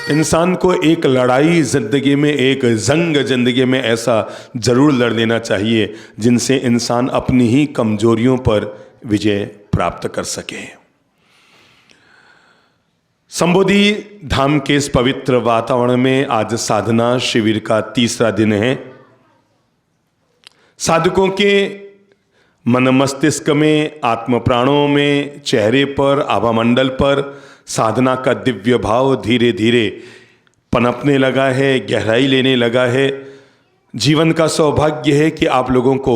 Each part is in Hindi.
इंसान को एक लड़ाई जिंदगी में, एक जंग जिंदगी में ऐसा जरूर लड़ लेना चाहिए जिनसे इंसान अपनी ही कमजोरियों पर विजय प्राप्त कर सके। संबोधि धाम के इस पवित्र वातावरण में आज साधना शिविर का तीसरा दिन है। साधकों के मन मस्तिष्क में, आत्म प्राणों में, चेहरे पर, आभामंडल पर साधना का दिव्य भाव धीरे धीरे पनपने लगा है, गहराई लेने लगा है। जीवन का सौभाग्य है कि आप लोगों को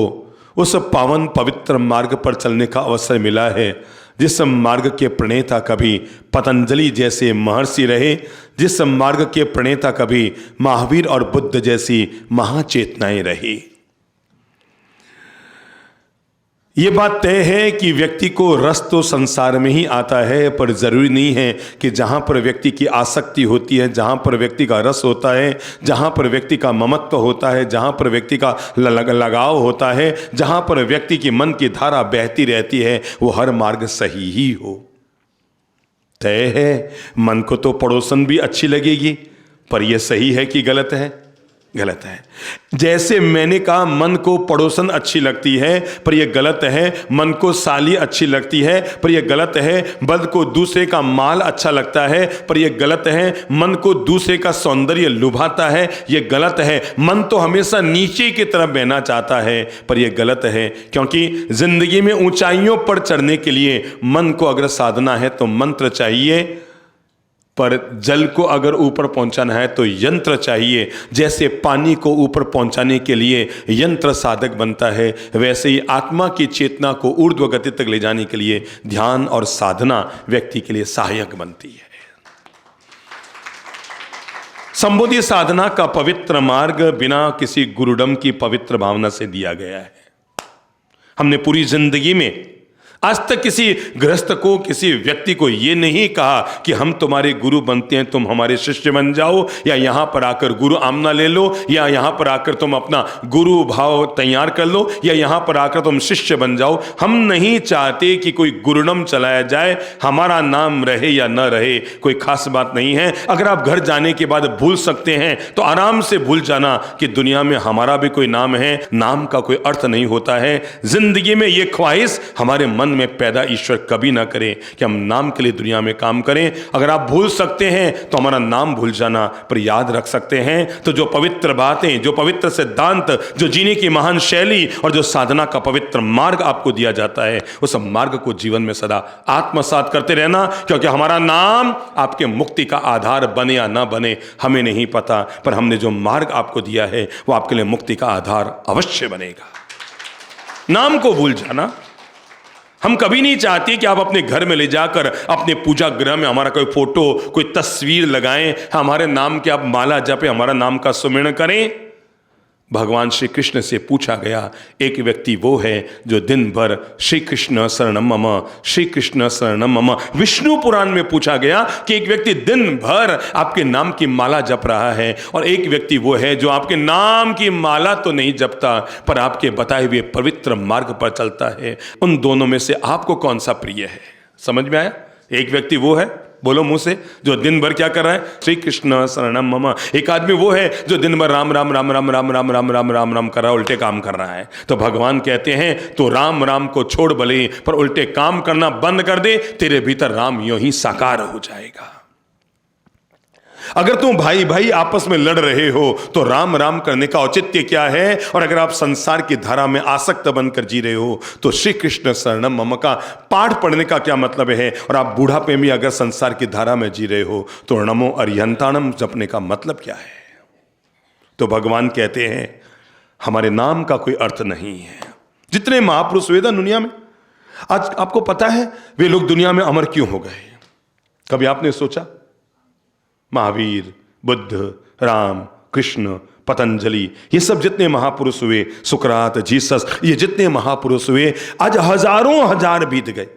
उस पावन पवित्र मार्ग पर चलने का अवसर मिला है जिस मार्ग के प्रणेता कभी पतंजलि जैसे महर्षि रहे, जिस मार्ग के प्रणेता कभी महावीर और बुद्ध जैसी महाचेतनाएं रही। ये बात तय है कि व्यक्ति को रस तो संसार में ही आता है, पर जरूरी नहीं है कि जहां पर व्यक्ति की आसक्ति होती है, जहां पर व्यक्ति का रस होता है, जहां पर व्यक्ति का ममत्व होता है, जहां पर व्यक्ति का लगाव होता है, जहां पर व्यक्ति की मन की धारा बहती रहती है, वो हर मार्ग सही ही हो। तय है मन को तो पड़ोसन भी अच्छी लगेगी, पर यह सही है कि गलत है? गलत है। जैसे मैंने कहा मन को पड़ोसन अच्छी लगती है, पर यह गलत है। मन को साली अच्छी लगती है, पर यह गलत है। बद को दूसरे का माल अच्छा लगता है, पर यह गलत है। मन को दूसरे का सौंदर्य लुभाता है, यह गलत है। मन तो हमेशा नीचे की तरफ बहना चाहता है, पर यह गलत है। क्योंकि जिंदगी में ऊंचाइयों पर चढ़ने के लिए मन को अगर साधना है तो मंत्र चाहिए, पर जल को अगर ऊपर पहुंचाना है तो यंत्र चाहिए। जैसे पानी को ऊपर पहुंचाने के लिए यंत्र साधक बनता है, वैसे ही आत्मा की चेतना को ऊर्ध्व गति तक ले जाने के लिए ध्यान और साधना व्यक्ति के लिए सहायक बनती है। संबोधि साधना का पवित्र मार्ग बिना किसी गुरुडम की पवित्र भावना से दिया गया है। हमने पूरी जिंदगी में आज तक किसी गृहस्थ को, किसी व्यक्ति को यह नहीं कहा कि हम तुम्हारे गुरु बनते हैं, तुम हमारे शिष्य बन जाओ, या यहां पर आकर गुरु आमना ले लो, या यहां पर आकर तुम अपना गुरु भाव तैयार कर लो, या यहां पर आकर तुम शिष्य बन जाओ। हम नहीं चाहते कि कोई गुरुडम चलाया जाए, हमारा नाम रहे या न रहे कोई खास बात नहीं है। अगर आप घर जाने के बाद भूल सकते हैं तो आराम से भूल जाना कि दुनिया में हमारा भी कोई नाम है। नाम का कोई अर्थ नहीं होता है। जिंदगी में यह ख्वाहिश हमारे मन में पैदा ईश्वर कभी ना करे कि हम नाम के लिए दुनिया में काम करें। अगर आप भूल सकते हैं तो हमारा नाम भूल जाना, पर याद रख सकते हैं तो जो पवित्र बातें, जो पवित्र सिद्धांत, जो जीने की महान शैली और जो साधना का पवित्र मार्ग आपको दिया जाता है, उस मार्ग को जीवन में सदा आत्मसात करते रहना। क्योंकि हमारा नाम आपके मुक्ति का आधार बने या ना बने हमें नहीं पता, पर हमने जो मार्ग आपको दिया है वो आपके लिए मुक्ति का आधार अवश्य बनेगा। नाम को भूल जाना हम कभी नहीं चाहते कि आप अपने घर में ले जाकर अपने पूजा गृह में हमारा कोई फोटो, कोई तस्वीर लगाएं, हमारे नाम के आप माला जपे, हमारा नाम का सुमिरन करें। भगवान श्री कृष्ण से पूछा गया, एक व्यक्ति वो है जो दिन भर श्री कृष्ण शरणम मम, श्री कृष्ण शरणम मम। विष्णु पुराण में पूछा गया कि एक व्यक्ति दिन भर आपके नाम की माला जप रहा है, और एक व्यक्ति वो है जो आपके नाम की माला तो नहीं जपता पर आपके बताए हुए पवित्र मार्ग पर चलता है। उन दोनों में से आपको कौन सा प्रिय है? समझ में आया? एक व्यक्ति वो है, बोलो मुंह से, जो दिन भर क्या कर रहा है? श्री कृष्ण शरणम मम। एक आदमी वो है जो दिन भर राम राम राम राम राम राम राम राम राम राम कर रहा है, उल्टे काम कर रहा है। तो भगवान कहते हैं तो राम राम को छोड़ भले, पर उल्टे काम करना बंद कर दे, तेरे भीतर राम यूं ही साकार हो जाएगा। अगर तुम भाई भाई आपस में लड़ रहे हो तो राम राम करने का औचित्य क्या है? और अगर आप संसार की धारा में आसक्त बनकर जी रहे हो तो श्री कृष्ण शरणम मम का पाठ पढ़ने का क्या मतलब है? और आप बूढ़ापे में अगर संसार की धारा में जी रहे हो तो नमो अरिहंताणम जपने का मतलब क्या है? तो भगवान कहते हैं हमारे नाम का कोई अर्थ नहीं है। जितने महापुरुष हुए थे दुनिया में, आज आपको पता है वे लोग दुनिया में अमर क्यों हो गए? कभी आपने सोचा? महावीर, बुद्ध, राम, कृष्ण, पतंजलि, ये सब जितने महापुरुष हुए, सुकरात, जीसस, ये जितने महापुरुष हुए, आज हजारों हजार बीत गए।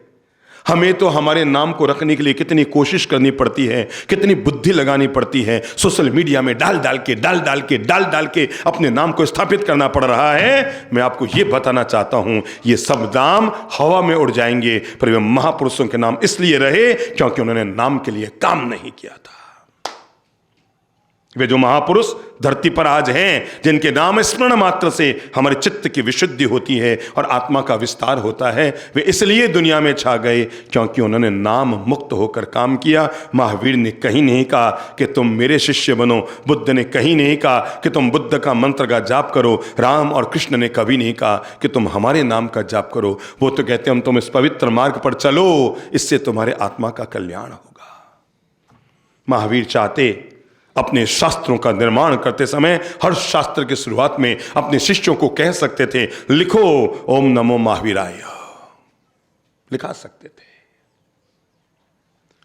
हमें तो हमारे नाम को रखने के लिए कितनी कोशिश करनी पड़ती है, कितनी बुद्धि लगानी पड़ती है। सोशल मीडिया में डाल डाल के अपने नाम को स्थापित करना पड़ रहा है। मैं आपको ये बताना चाहता हूं, ये सब नाम हवा में उड़ जाएंगे, पर वे महापुरुषों के नाम इसलिए रहे क्योंकि उन्होंने नाम के लिए काम नहीं किया था। वे जो महापुरुष धरती पर आज हैं, जिनके नाम स्मरण मात्र से हमारे चित्त की विशुद्धि होती है और आत्मा का विस्तार होता है, वे इसलिए दुनिया में छा गए क्योंकि उन्होंने नाम मुक्त होकर काम किया। महावीर ने कहीं नहीं कहा कि तुम मेरे शिष्य बनो, बुद्ध ने कहीं नहीं कहा कि तुम बुद्ध का मंत्र का जाप करो, राम और कृष्ण ने कभी नहीं कहा कि तुम हमारे नाम का जाप करो। वो तो कहते हैं हम तुम इस पवित्र मार्ग पर चलो, इससे तुम्हारे आत्मा का कल्याण होगा। महावीर चाहते अपने शास्त्रों का निर्माण करते समय हर शास्त्र की शुरुआत में अपने शिष्यों को कह सकते थे, लिखो ओम नमो महावीराय, लिखा सकते थे।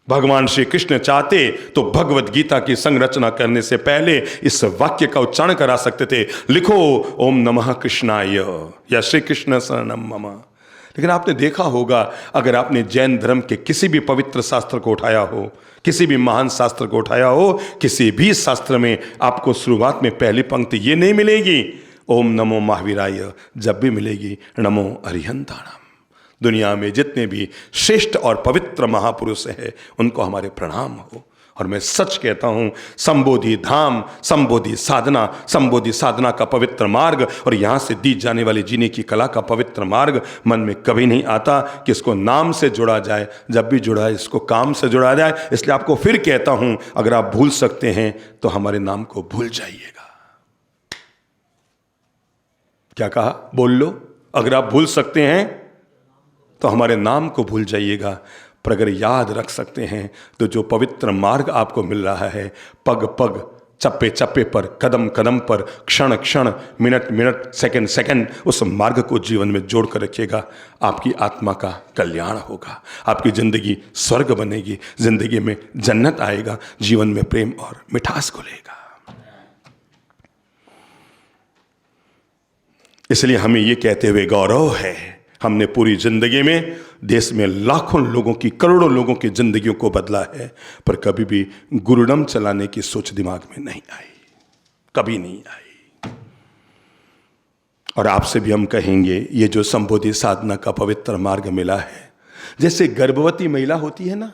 भगवान श्री कृष्ण चाहते तो भगवत गीता की संरचना करने से पहले इस वाक्य का उच्चारण करा सकते थे, लिखो ओम नमः कृष्णाय या श्री कृष्ण शरणम मम। लेकिन आपने देखा होगा, अगर आपने जैन धर्म के किसी भी पवित्र शास्त्र को उठाया हो, किसी भी महान शास्त्र को उठाया हो, किसी भी शास्त्र में आपको शुरुआत में पहली पंक्ति ये नहीं मिलेगी ओम नमो महावीराय, जब भी मिलेगी नमो अरिहंताणम। दुनिया में जितने भी श्रेष्ठ और पवित्र महापुरुष हैं उनको हमारे प्रणाम हो। और मैं सच कहता हूं, संबोधि धाम, संबोधि साधना का पवित्र मार्ग और यहां से दी जाने वाली जीने की कला का पवित्र मार्ग मन में कभी नहीं आता कि इसको नाम से जुड़ा जाए। जब भी जुड़ा है इसको काम से जुड़ा जाए। इसलिए आपको फिर कहता हूं, अगर आप भूल सकते हैं तो हमारे नाम को भूल जाइएगा। क्या कहा? बोल लो। अगर आप भूल सकते हैं तो हमारे नाम को भूल जाइएगा, पर अगर याद रख सकते हैं तो जो पवित्र मार्ग आपको मिल रहा है, पग पग, चप्पे चप्पे पर, कदम कदम पर, क्षण क्षण, मिनट मिनट, सेकंड सेकंड, उस मार्ग को जीवन में जोड़ कर रखिएगा। आपकी आत्मा का कल्याण होगा, आपकी जिंदगी स्वर्ग बनेगी, जिंदगी में जन्नत आएगा, जीवन में प्रेम और मिठास घुलेगा। इसलिए हमें ये कहते हुए गौरव है, हमने पूरी जिंदगी में देश में लाखों लोगों की, करोड़ों लोगों की जिंदगियों को बदला है, पर कभी भी गुरुडम चलाने की सोच दिमाग में नहीं आई, कभी नहीं आई। और आपसे भी हम कहेंगे, ये जो संबोधि साधना का पवित्र मार्ग मिला है, जैसे गर्भवती महिला होती है ना,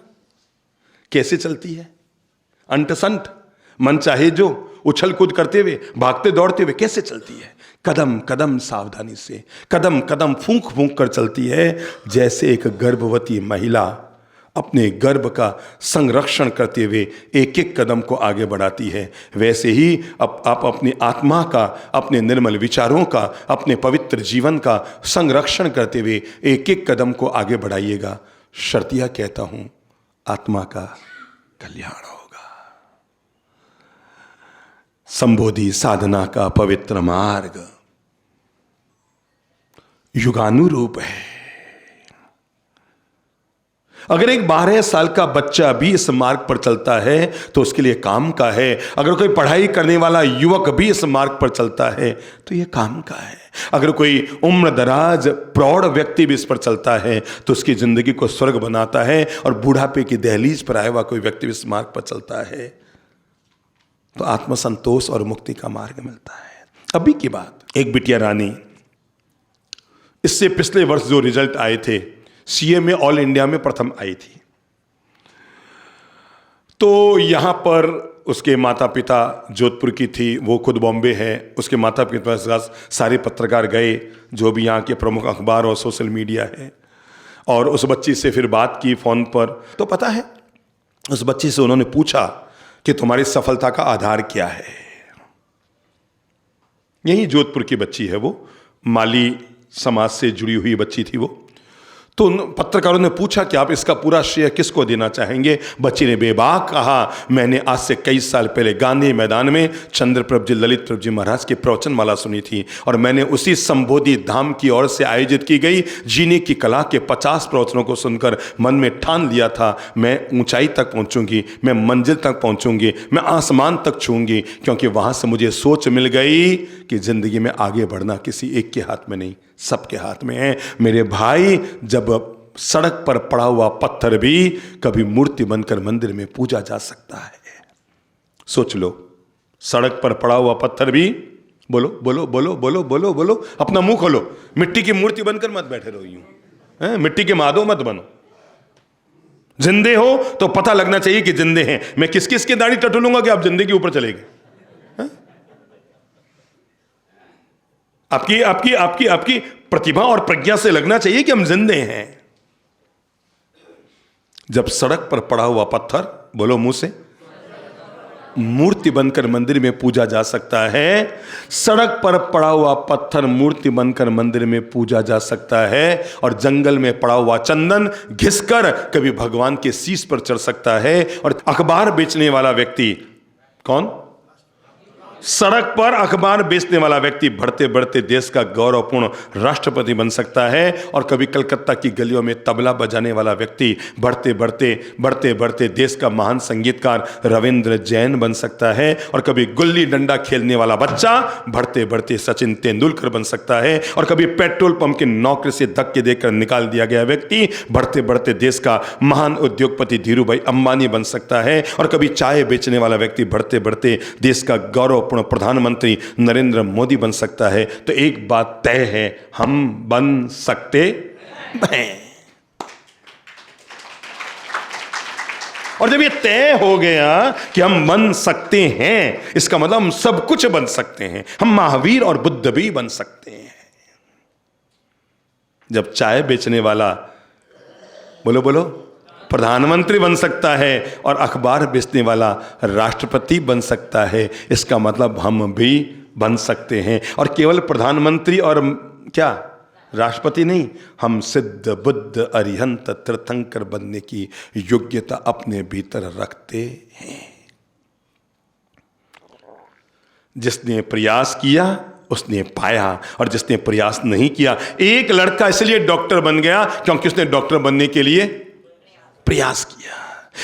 कैसे चलती है, अंटसंट, मन चाहे जो, उछल कूद करते हुए, भागते दौड़ते हुए कैसे चलती है, कदम कदम सावधानी से, कदम कदम फूंक फूंक कर चलती है। जैसे एक गर्भवती महिला अपने गर्भ का संरक्षण करते हुए एक एक कदम को आगे बढ़ाती है, वैसे ही आप अपनी आत्मा का, अपने निर्मल विचारों का, अपने पवित्र जीवन का संरक्षण करते हुए एक एक कदम को आगे बढ़ाइएगा। शर्तिया कहता हूं, आत्मा का कल्याण होगा। संबोधि साधना का पवित्र मार्ग युगानुरूप है। अगर एक 12 साल का बच्चा भी इस मार्ग पर चलता है तो उसके लिए काम का है। अगर कोई पढ़ाई करने वाला युवक भी इस मार्ग पर चलता है तो यह काम का है। अगर कोई उम्र दराज प्रौढ़ व्यक्ति भी इस पर चलता है तो उसकी जिंदगी को स्वर्ग बनाता है। और बुढ़ापे की दहलीज पर आया हुआ कोई व्यक्ति भी इस मार्ग पर चलता है तो आत्मसंतोष और मुक्ति का मार्ग मिलता है। अभी की बात, एक बिटिया रानी, इससे पिछले वर्ष जो रिजल्ट आए थे, सीए में ऑल इंडिया में प्रथम आई थी। तो यहां पर उसके माता पिता, जोधपुर की थी, वो खुद बॉम्बे है, उसके माता पिता के साथ सारे पत्रकार गए, जो भी यहाँ के प्रमुख अखबार और सोशल मीडिया है, और उस बच्ची से फिर बात की फोन पर। तो पता है, उस बच्ची से उन्होंने पूछा कि तुम्हारी सफलता का आधार क्या है। यही जोधपुर की बच्ची है, वो माली समाज से जुड़ी हुई बच्ची थी वो। तो पत्रकारों ने पूछा कि आप इसका पूरा श्रेय किसको देना चाहेंगे। बच्ची ने बेबाक कहा, मैंने आज से कई साल पहले गांधी मैदान में चंद्रप्रभ जी, ललित प्रभ जी महाराज की प्रवचनमाला सुनी थी, और मैंने उसी संबोधि धाम की ओर से आयोजित की गई जीने की कला के 50 प्रवचनों को सुनकर मन में ठान लिया था, मैं ऊंचाई तक पहुंचूंगी, मैं मंजिल तक पहुंचूंगी, मैं आसमान तक छूंगी, क्योंकि वहां से मुझे सोच मिल गई कि जिंदगी में आगे बढ़ना किसी एक के हाथ में नहीं, सबके हाथ में है। मेरे भाई, जब सड़क पर पड़ा हुआ पत्थर भी कभी मूर्ति बनकर मंदिर में पूजा जा सकता है। सोच लो, सड़क पर पड़ा हुआ पत्थर भी, बोलो बोलो बोलो बोलो बोलो बोलो, अपना मुंह खोलो, मिट्टी की मूर्ति बनकर मत बैठे रहो यूं, मिट्टी के माधो मत बनो। जिंदे हो तो पता लगना चाहिए कि जिंदे हैं। मैं किस किस के दाढ़ी टटोलूंगा कि आप जिंदे के ऊपर चले गए। आपकी आपकी आपकी आपकी प्रतिभा और प्रज्ञा से लगना चाहिए कि हम जिंदे हैं। जब सड़क पर पड़ा हुआ पत्थर, बोलो मुंह से, मूर्ति बनकर मंदिर में पूजा जा सकता है, सड़क पर पड़ा हुआ पत्थर मूर्ति बनकर मंदिर में पूजा जा सकता है, और जंगल में पड़ा हुआ चंदन घिसकर कभी भगवान के शीश पर चढ़ सकता है। और अखबार बेचने वाला व्यक्ति, कौन? सड़क पर अखबार बेचने वाला व्यक्ति बढ़ते बढ़ते देश का गौरवपूर्ण राष्ट्रपति बन सकता है। और कभी कलकत्ता की गलियों में तबला बजाने वाला व्यक्ति बढ़ते बढ़ते बढ़ते बढ़ते देश का महान संगीतकार रविंद्र जैन बन सकता है। और कभी गुल्ली डंडा खेलने वाला बच्चा बढ़ते बढ़ते सचिन तेंदुलकर बन सकता है। और कभी पेट्रोल पंप के नौकरी से धक्के देकर निकाल दिया गया व्यक्ति बढ़ते बढ़ते देश का महान उद्योगपति धीरूभाई अंबानी बन सकता है। और कभी चाय बेचने वाला व्यक्ति बढ़ते बढ़ते देश का गौरवपूर्ण प्रधानमंत्री नरेंद्र मोदी बन सकता है। तो एक बात तय है, हम बन सकते हैं। और जब ये तय हो गया कि हम बन सकते हैं, इसका मतलब हम सब कुछ बन सकते हैं। हम महावीर और बुद्ध भी बन सकते हैं। जब चाय बेचने वाला, बोलो बोलो, प्रधानमंत्री बन सकता है और अखबार बेचने वाला राष्ट्रपति बन सकता है, इसका मतलब हम भी बन सकते हैं। और केवल प्रधानमंत्री और क्या राष्ट्रपति नहीं, हम सिद्ध बुद्ध अरिहंत तीर्थंकर बनने की योग्यता अपने भीतर रखते हैं। जिसने प्रयास किया उसने पाया, और जिसने प्रयास नहीं किया, एक लड़का इसलिए डॉक्टर बन गया क्योंकि उसने डॉक्टर बनने के लिए प्रयास किया।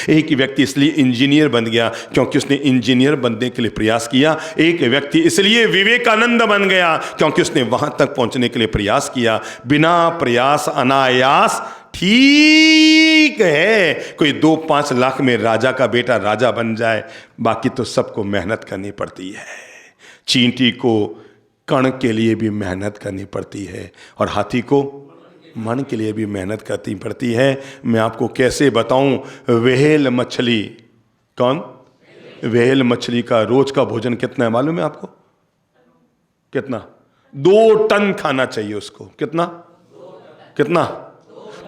एक व्यक्ति इसलिए इंजीनियर बन गया क्योंकि उसने इंजीनियर बनने के लिए प्रयास किया। एक व्यक्ति इसलिए विवेकानंद बन गया क्योंकि उसने वहां तक पहुंचने के लिए प्रयास किया। बिना प्रयास अनायास ठीक है कोई 2-5 लाख में राजा का बेटा राजा बन जाए, बाकी तो सबको मेहनत करनी पड़ती है। चींटी को कण के लिए भी मेहनत करनी पड़ती है, और हाथी को मन के लिए भी मेहनत करनी पड़ती है। मैं आपको कैसे बताऊं, व्हेल मछली, कौन? व्हेल मछली का रोज का भोजन कितना है मालूम है आपको? कितना? 2 टन खाना चाहिए उसको। कितना? कितना?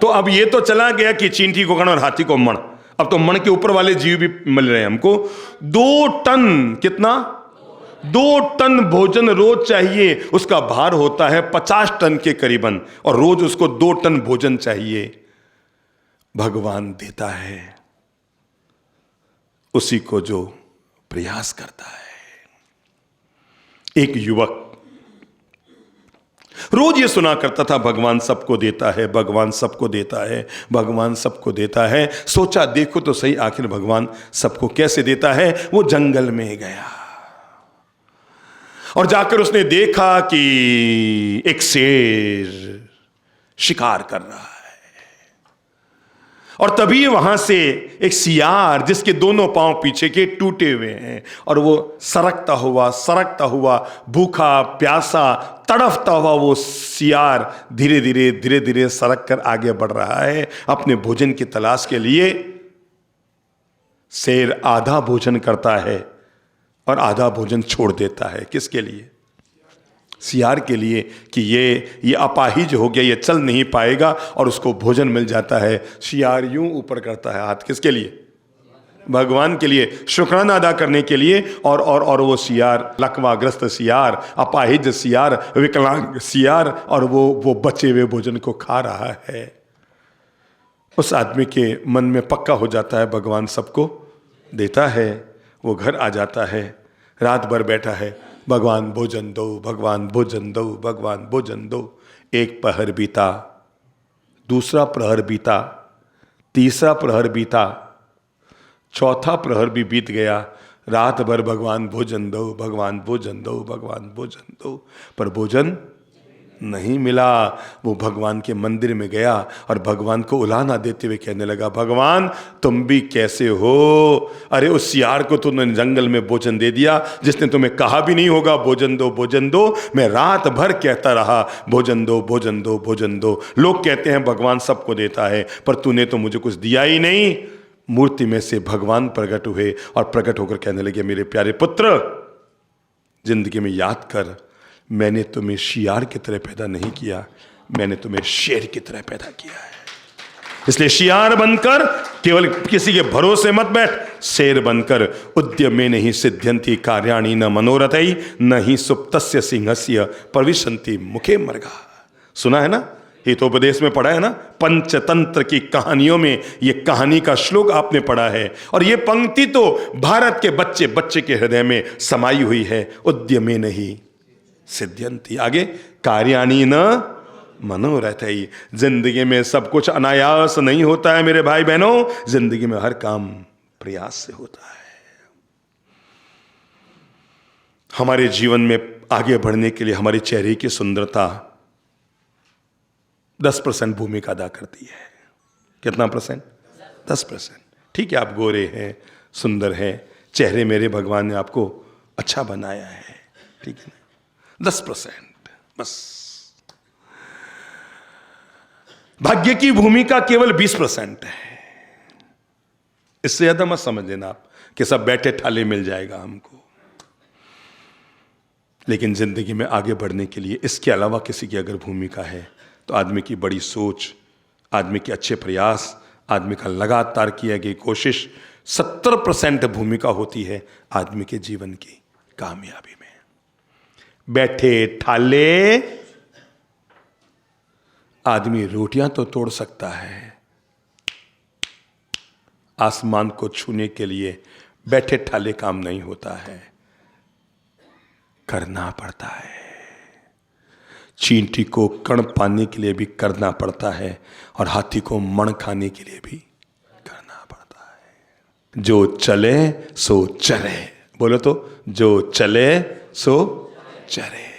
तो अब ये तो चला गया कि चींटी को कण और हाथी को मण, अब तो मण के ऊपर वाले जीव भी मिल रहे हैं हमको। 2 टन, कितना? 2 टन भोजन रोज चाहिए। उसका भार होता है 50 टन के करीबन, और रोज उसको 2 टन भोजन चाहिए। भगवान देता है उसी को जो प्रयास करता है। एक युवक रोज ये सुना करता था, भगवान सबको देता है, भगवान सबको देता है, भगवान सबको देता है। सोचा देखो तो सही आखिर भगवान सबको कैसे देता है। वो जंगल में गया और जाकर उसने देखा कि एक शेर शिकार कर रहा है, और तभी वहां से एक सियार जिसके दोनों पांव पीछे के टूटे हुए हैं, और वो सरकता हुआ भूखा प्यासा तड़फता हुआ वो सियार धीरे धीरे सरक कर आगे बढ़ रहा है अपने भोजन की तलाश के लिए। शेर आधा भोजन करता है और आधा भोजन छोड़ देता है। किसके लिए? सियार के लिए, कि ये अपाहिज हो गया, ये चल नहीं पाएगा, और उसको भोजन मिल जाता है। सियार यूं ऊपर करता है हाथ, किसके लिए? भगवान के लिए, शुक्राना अदा करने के लिए। और वो सियार, लकवाग्रस्त सियार, अपाहिज सियार, विकलांग सियार, और वो बचे हुए भोजन को खा रहा है। उस आदमी के मन में पक्का हो जाता है भगवान सबको देता है। वो घर आ जाता है, रात भर बैठा है, भगवान भोजन दो, भगवान भोजन दो, भगवान भोजन दो। एक पहर बीता, दूसरा प्रहर बीता, तीसरा प्रहर बीता, चौथा प्रहर भी बीत गया। रात भर भगवान भोजन दो, भगवान भोजन दो, भगवान भोजन दो, पर भोजन नहीं मिला। वो भगवान के मंदिर में गया और भगवान को उलाहना देते हुए कहने लगा, भगवान तुम भी कैसे हो? अरे उस सियार को तुमने जंगल में भोजन दे दिया जिसने तुम्हें कहा भी नहीं होगा भोजन दो भोजन दो। मैं रात भर कहता रहा भोजन दो भोजन दो भोजन दो। लोग कहते हैं भगवान सबको देता है, पर तूने तो मुझे कुछ दिया ही नहीं। मूर्ति में से भगवान प्रकट हुए और प्रकट होकर कहने लगे, मेरे प्यारे पुत्र, जिंदगी में याद कर, मैंने तुम्हें शियार की तरह पैदा नहीं किया, मैंने तुम्हें शेर की तरह पैदा किया है। इसलिए शियार बनकर केवल किसी के भरोसे मत बैठ, शेर बनकर उद्यमे नहीं सिद्ध्यंति कार्याणि न मनोरथै न ही सुप्तस्य सिंहस्य प्रविशन्ति मुखे मृगा। सुना है ना, हितोपदेश में पढ़ा है ना, पंचतंत्र की कहानियों में ये कहानी का श्लोक आपने पढ़ा है। और ये पंक्ति तो भारत के बच्चे बच्चे के हृदय में समाई हुई है। उद्यमे नहीं सिद्ध्यंति, आगे कार्याणि न मनोरथ है। जिंदगी में सब कुछ अनायास नहीं होता है मेरे भाई बहनों, जिंदगी में हर काम प्रयास से होता है। हमारे जीवन में आगे बढ़ने के लिए हमारे चेहरे की सुंदरता 10% भूमिका अदा करती है। कितना परसेंट? 10%। ठीक है, आप गोरे हैं, सुंदर हैं, चेहरे मेरे भगवान ने आपको अच्छा बनाया है, ठीक है, 10% बस। भाग्य की भूमिका केवल 20% है। इससे ज्यादा मत समझ लेना आप कि सब बैठे ठाले मिल जाएगा हमको। लेकिन जिंदगी में आगे बढ़ने के लिए इसके अलावा किसी की अगर भूमिका है तो आदमी की बड़ी सोच, आदमी के अच्छे प्रयास, आदमी का लगातार किया गई कोशिश, 70% भूमिका होती है आदमी के जीवन की कामयाबी में। बैठे ठाले आदमी रोटियां तो तोड़ सकता है, आसमान को छूने के लिए बैठे ठाले काम नहीं होता है, करना पड़ता है। चींटी को कण पाने के लिए भी करना पड़ता है और हाथी को मण खाने के लिए भी करना पड़ता है। जो चले सो चले, बोलो तो, जो चले सो चले।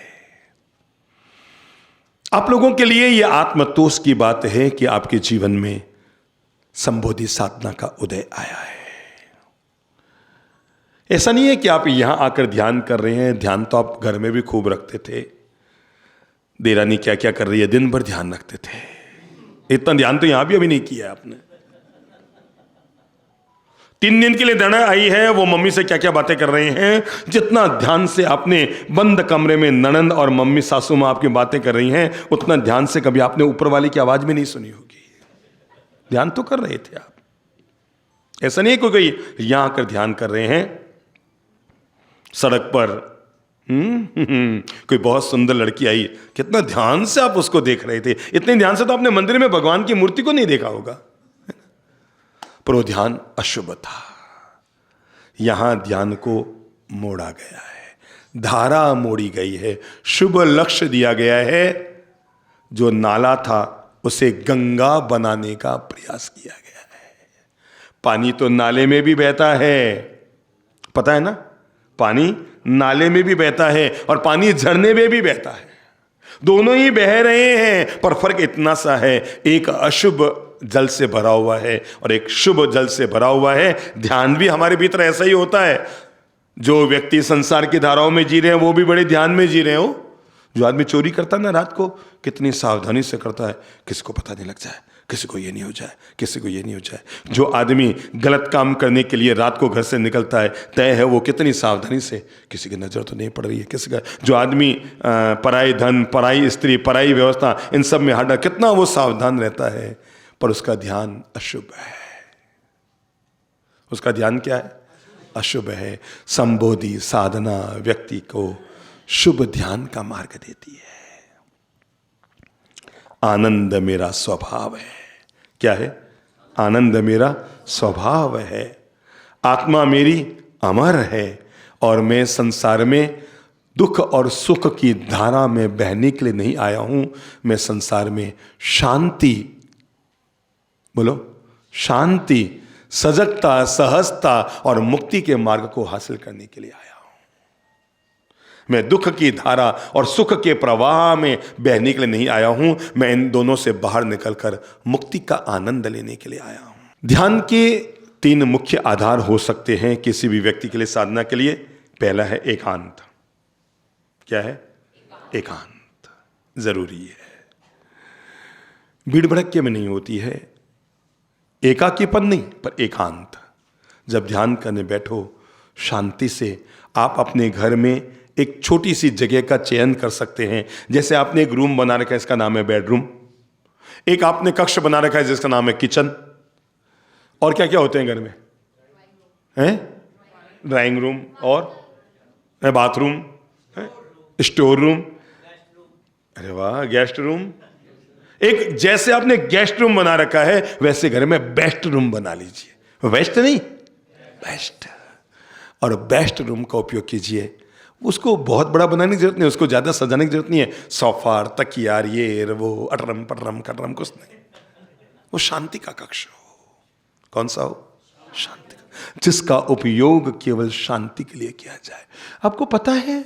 आप लोगों के लिए यह आत्मतोष की बात है कि आपके जीवन में संबोधि साधना का उदय आया है। ऐसा नहीं है कि आप यहां आकर ध्यान कर रहे हैं, ध्यान तो आप घर में भी खूब रखते थे। देरानी क्या क्या कर रही है, दिन भर ध्यान रखते थे। इतना ध्यान तो यहां भी अभी नहीं किया आपने। 3 दिन के लिए दड़ा आई है, वो मम्मी से क्या क्या बातें कर रहे हैं, जितना ध्यान से आपने बंद कमरे में ननंद और मम्मी सासू मां आपकी बातें कर रही हैं, उतना ध्यान से कभी आपने ऊपर वाले की आवाज भी नहीं सुनी होगी। ध्यान तो कर रहे थे आप। ऐसा नहीं है कोई यहां आकर ध्यान कर रहे हैं, सड़क पर कोई बहुत सुंदर लड़की आई, कितना ध्यान से आप उसको देख रहे थे। इतने ध्यान से तो आपने मंदिर में भगवान की मूर्ति को नहीं देखा होगा, पर वो ध्यान अशुभ था। यहां ध्यान को मोड़ा गया है, धारा मोड़ी गई है, शुभ लक्ष्य दिया गया है। जो नाला था उसे गंगा बनाने का प्रयास किया गया है। पानी तो नाले में भी बहता है, पता है ना, पानी नाले में भी बहता है और पानी झरने में भी बहता है। दोनों ही बह रहे हैं, पर फर्क इतना सा है, एक अशुभ जल से भरा हुआ है और एक शुभ जल से भरा हुआ है। ध्यान भी हमारे भीतर ऐसा ही होता है। जो व्यक्ति संसार की धाराओं में जी रहे हैं वो भी बड़े ध्यान में जी रहे हो। जो आदमी चोरी करता है ना रात को, कितनी सावधानी से करता है, किसी को पता नहीं लग जाए, किसी को ये नहीं हो जाए, किसी को ये नहीं हो जाए। जो आदमी गलत काम करने के लिए रात को घर से निकलता है, तय है वो कितनी सावधानी से, किसी की नजर तो नहीं पड़ रही है, किसी का। जो आदमी पराई धन, पराई स्त्री, पराई व्यवस्था, इन सब में हटा कितना वो सावधान रहता है, पर उसका ध्यान अशुभ है। उसका ध्यान क्या है? अशुभ है। संबोधि साधना व्यक्ति को शुभ ध्यान का मार्ग देती है। आनंद मेरा स्वभाव है। क्या है? आनंद मेरा स्वभाव है। आत्मा मेरी अमर है और मैं संसार में दुख और सुख की धारा में बहने के लिए नहीं आया हूं। मैं संसार में शांति, बोलो, शांति, सजगता, सहजता और मुक्ति के मार्ग को हासिल करने के लिए आया हूं। मैं दुख की धारा और सुख के प्रवाह में बहने के लिए नहीं आया हूं। मैं इन दोनों से बाहर निकलकर मुक्ति का आनंद लेने के लिए आया हूं। ध्यान के 3 मुख्य आधार हो सकते हैं किसी भी व्यक्ति के लिए, साधना के लिए। पहला है एकांत। क्या है? एकांत जरूरी है। भीड़ भड़के में नहीं होती है, एकाकीपन नहीं, पर एकांत। जब ध्यान करने बैठो, शांति से आप अपने घर में एक छोटी सी जगह का चयन कर सकते हैं। जैसे आपने एक रूम बना रखा है, इसका नाम है बेडरूम। एक आपने कक्ष बना रखा है जिसका नाम है किचन। और क्या क्या होते हैं घर में? हैं? ड्राइंग रूम और बाथरूम, स्टोर रूम, अरे वाह, गेस्ट रूम। एक जैसे आपने गेस्ट रूम बना रखा है वैसे घर में बेस्ट रूम बना लीजिए। वेस्ट नहीं, बेस्ट। और बेस्ट रूम का उपयोग कीजिए। उसको बहुत बड़ा बनाने की जरूरत नहीं, उसको ज्यादा सजाने की जरूरत नहीं है। सोफा, तकिया, ये वो अटरम पटरम कटरम कुछ नहीं। वो शांति का कक्ष हो। कौन सा हो? शांति का, जिसका उपयोग केवल शांति के लिए किया जाए। आपको पता है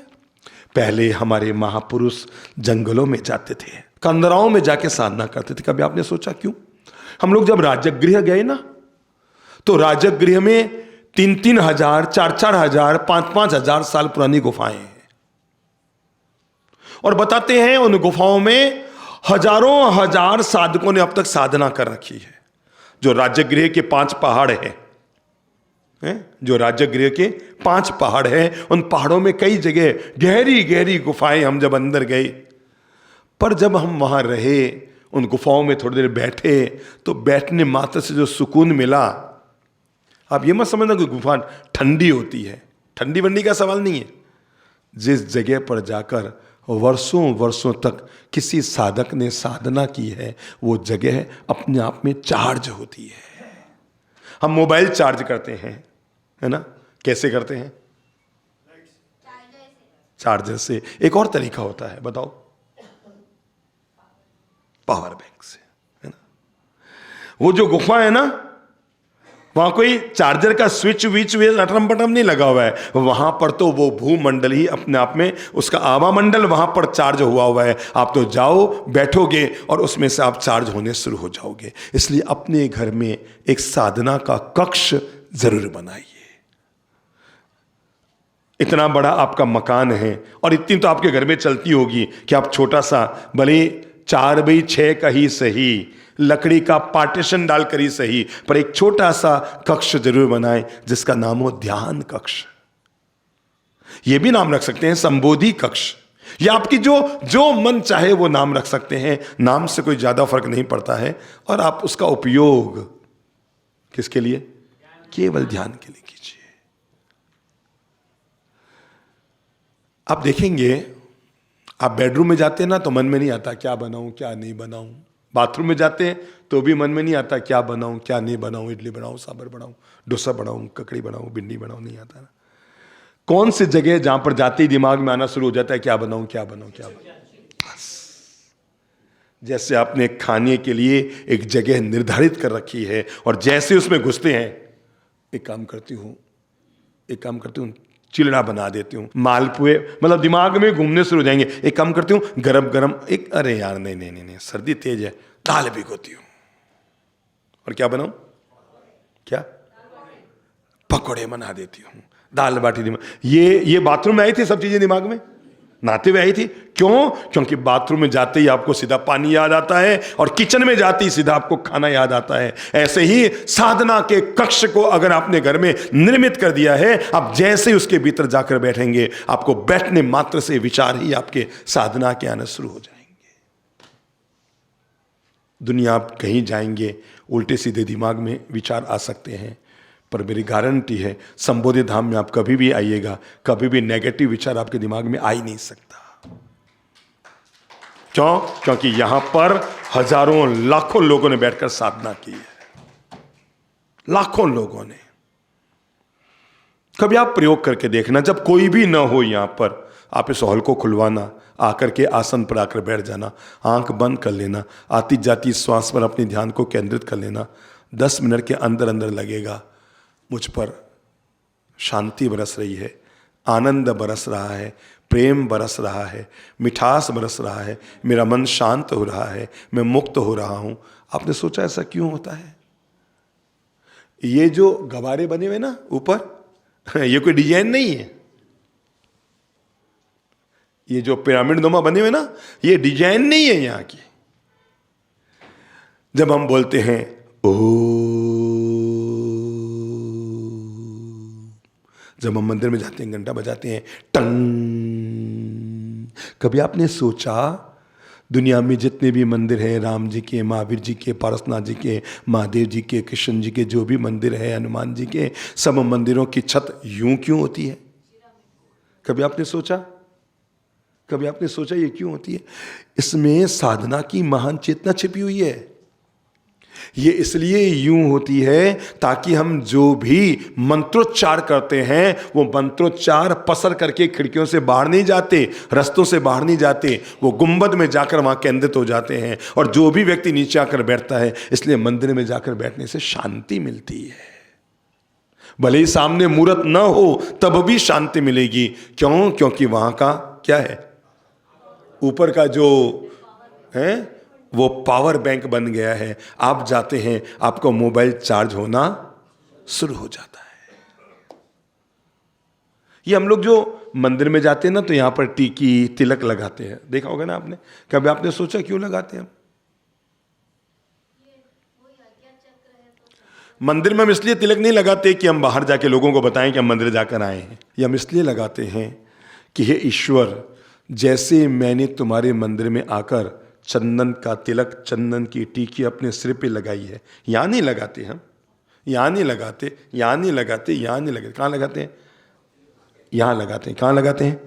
पहले हमारे महापुरुष जंगलों में जाते थे, कंदराओं में जाके साधना करते थे। कभी आपने सोचा क्यों? हम लोग जब राजगृह गए ना, तो राजगृह में 3-3 हजार, 4-4 हजार, 5-5 हजार साल पुरानी गुफाएं हैं। और बताते हैं उन गुफाओं में हजारों हजार साधकों ने अब तक साधना कर रखी है। जो राजगृह के 5 पहाड़ हैं, जो राजगृह के 5 पहाड़ हैं, उन पहाड़ों में कई जगह गहरी गहरी गुफाएं। हम जब अंदर गए, पर जब हम वहां रहे, उन गुफाओं में थोड़ी देर बैठे, तो बैठने मात्र से जो सुकून मिला, आप ये मत समझना कि गुफा ठंडी होती है। ठंडी वंडी का सवाल नहीं है। जिस जगह पर जाकर वर्षों वर्षों तक किसी साधक ने साधना की है, वो जगह अपने आप में चार्ज होती है। हम मोबाइल चार्ज करते हैं, है ना? कैसे करते हैं? चार्जर से। एक और तरीका होता है, बताओ? पावर बैंक से, है ना? वो जो गुफा है ना, वहां कोई चार्जर का स्विच विच अटरम पटरम नहीं लगा हुआ है। वहां पर तो वो भूमंडल ही अपने आप में, उसका आवामंडल वहां पर चार्ज हुआ है। आप तो जाओ, बैठोगे और उसमें से आप चार्ज होने शुरू हो जाओगे। इसलिए अपने घर में एक साधना का कक्ष जरूर बनाइए। इतना बड़ा आपका मकान है और इतनी तो आपके घर में चलती होगी कि आप छोटा सा, भले 4x6 का ही सही, लकड़ी का पार्टीशन डालकर ही सही, पर एक छोटा सा कक्ष जरूर बनाएं जिसका नाम हो ध्यान कक्ष। यह भी नाम रख सकते हैं संबोधि कक्ष, या आपकी जो मन चाहे वो नाम रख सकते हैं। नाम से कोई ज्यादा फर्क नहीं पड़ता है। और आप उसका उपयोग किसके लिए? केवल ध्यान के लिए कीजिए। आप देखेंगे, आप बेडरूम में जाते हैं ना, तो मन में नहीं आता क्या बनाऊं क्या नहीं बनाऊं। बाथरूम में जाते हैं तो भी मन में नहीं आता क्या बनाऊं क्या नहीं बनाऊं, इडली बनाऊं, सांभर बनाऊं, डोसा बनाऊं, ककड़ी बनाऊं, भिंडी बनाऊं, नहीं आता ना। कौन सी जगह जहां पर जाते ही दिमाग में आना शुरू हो जाता है क्या बनाऊं क्या बनाऊं क्या बनाऊं। बस जैसे आपने खाने के लिए एक जगह निर्धारित कर रखी है, और जैसे उसमें घुसते हैं, एक काम करती हूं चिलड़ा बना देती हूँ, मालपुए, मतलब दिमाग में घूमने शुरू हो जाएंगे। एक काम करती हूँ गरम गरम एक, अरे यार नहीं नहीं नहीं नहीं सर्दी तेज है, दाल भिगोती हूँ। और क्या बनाऊं? क्या? पकौड़े बना देती हूँ, दाल बाटी। दिमाग ये बाथरूम में आई थी सब चीजें दिमाग में, नहाते हुए आई थी। क्यों? क्योंकि बाथरूम में जाते ही आपको सीधा पानी याद आता है, और किचन में जाते ही सीधा आपको खाना याद आता है। ऐसे ही साधना के कक्ष को अगर आपने घर में निर्मित कर दिया है, आप जैसे ही उसके भीतर जाकर बैठेंगे, आपको बैठने मात्र से विचार ही आपके साधना के आने शुरू हो जाएंगे। दुनिया आप कहीं जाएंगे, उल्टे सीधे दिमाग में विचार आ सकते हैं, पर मेरी गारंटी है संबोधि धाम में आप कभी भी आइएगा, कभी भी नेगेटिव विचार आपके दिमाग में आ ही नहीं सकता। क्यों? क्योंकि यहां पर हजारों लाखों लोगों ने बैठकर साधना की है। लाखों लोगों ने। कभी आप प्रयोग करके देखना, जब कोई भी ना हो यहां पर, आप इस हॉल को खुलवाना, आकर के आसन पर आकर बैठ जाना, आंख बंद कर लेना, आती जाती श्वास पर अपने ध्यान को केंद्रित कर लेना। 10 मिनट के अंदर अंदर लगेगा मुझ पर शांति बरस रही है, आनंद बरस रहा है, प्रेम बरस रहा है, मिठास बरस रहा है, मेरा मन शांत हो रहा है, मैं मुक्त हो रहा हूं। आपने सोचा ऐसा क्यों होता है? ये जो गबारे बने हुए ना ऊपर, ये कोई डिजाइन नहीं है। ये जो पिरामिड नुमा बने हुए ना, ये डिजाइन नहीं है यहां की। जब हम बोलते हैं जब हम मंदिर में जाते हैं, घंटा बजाते हैं, टंग, कभी आपने सोचा दुनिया में जितने भी मंदिर हैं, राम जी के, महावीर जी के, पारसनाथ जी के, महादेव जी के, कृष्ण जी के, जो भी मंदिर है, हनुमान जी के, सब मंदिरों की छत यूं क्यों होती है? कभी आपने सोचा? कभी आपने सोचा ये क्यों होती है? इसमें साधना की महान चेतना छिपी हुई है। ये इसलिए यूं होती है ताकि हम जो भी मंत्रोच्चार करते हैं वो मंत्रोच्चार पसर करके खिड़कियों से बाहर नहीं जाते, रस्तों से बाहर नहीं जाते, वो गुंबद में जाकर वहां केंद्रित हो जाते हैं। और जो भी व्यक्ति नीचे आकर बैठता है, इसलिए मंदिर में जाकर बैठने से शांति मिलती है। भले ही सामने मूर्त न हो तब भी शांति मिलेगी। क्यों? क्योंकि वहां का क्या है? ऊपर का जो है वो पावर बैंक बन गया है। आप जाते हैं, आपका मोबाइल चार्ज होना शुरू हो जाता है। ये हम लोग जो मंदिर में जाते हैं ना, तो यहां पर टीकी तिलक लगाते हैं, देखा होगा ना आपने। कभी आपने सोचा क्यों लगाते हैं हम? मंदिर में हम इसलिए तिलक नहीं लगाते कि हम बाहर जाके लोगों को बताएं कि हम मंदिर जाकर आए हैं। ये हम इसलिए लगाते हैं कि हे ईश्वर, जैसे मैंने तुम्हारे मंदिर में आकर चंदन का तिलक, चंदन की टीकी अपने सिर पे लगाई है। यहां नहीं लगाते हम, यहां नहीं लगाते, यहां नहीं लगाते, यहां नहीं लगाते। कहां लगाते हैं? यहां लगाते हैं। कहां लगाते हैं?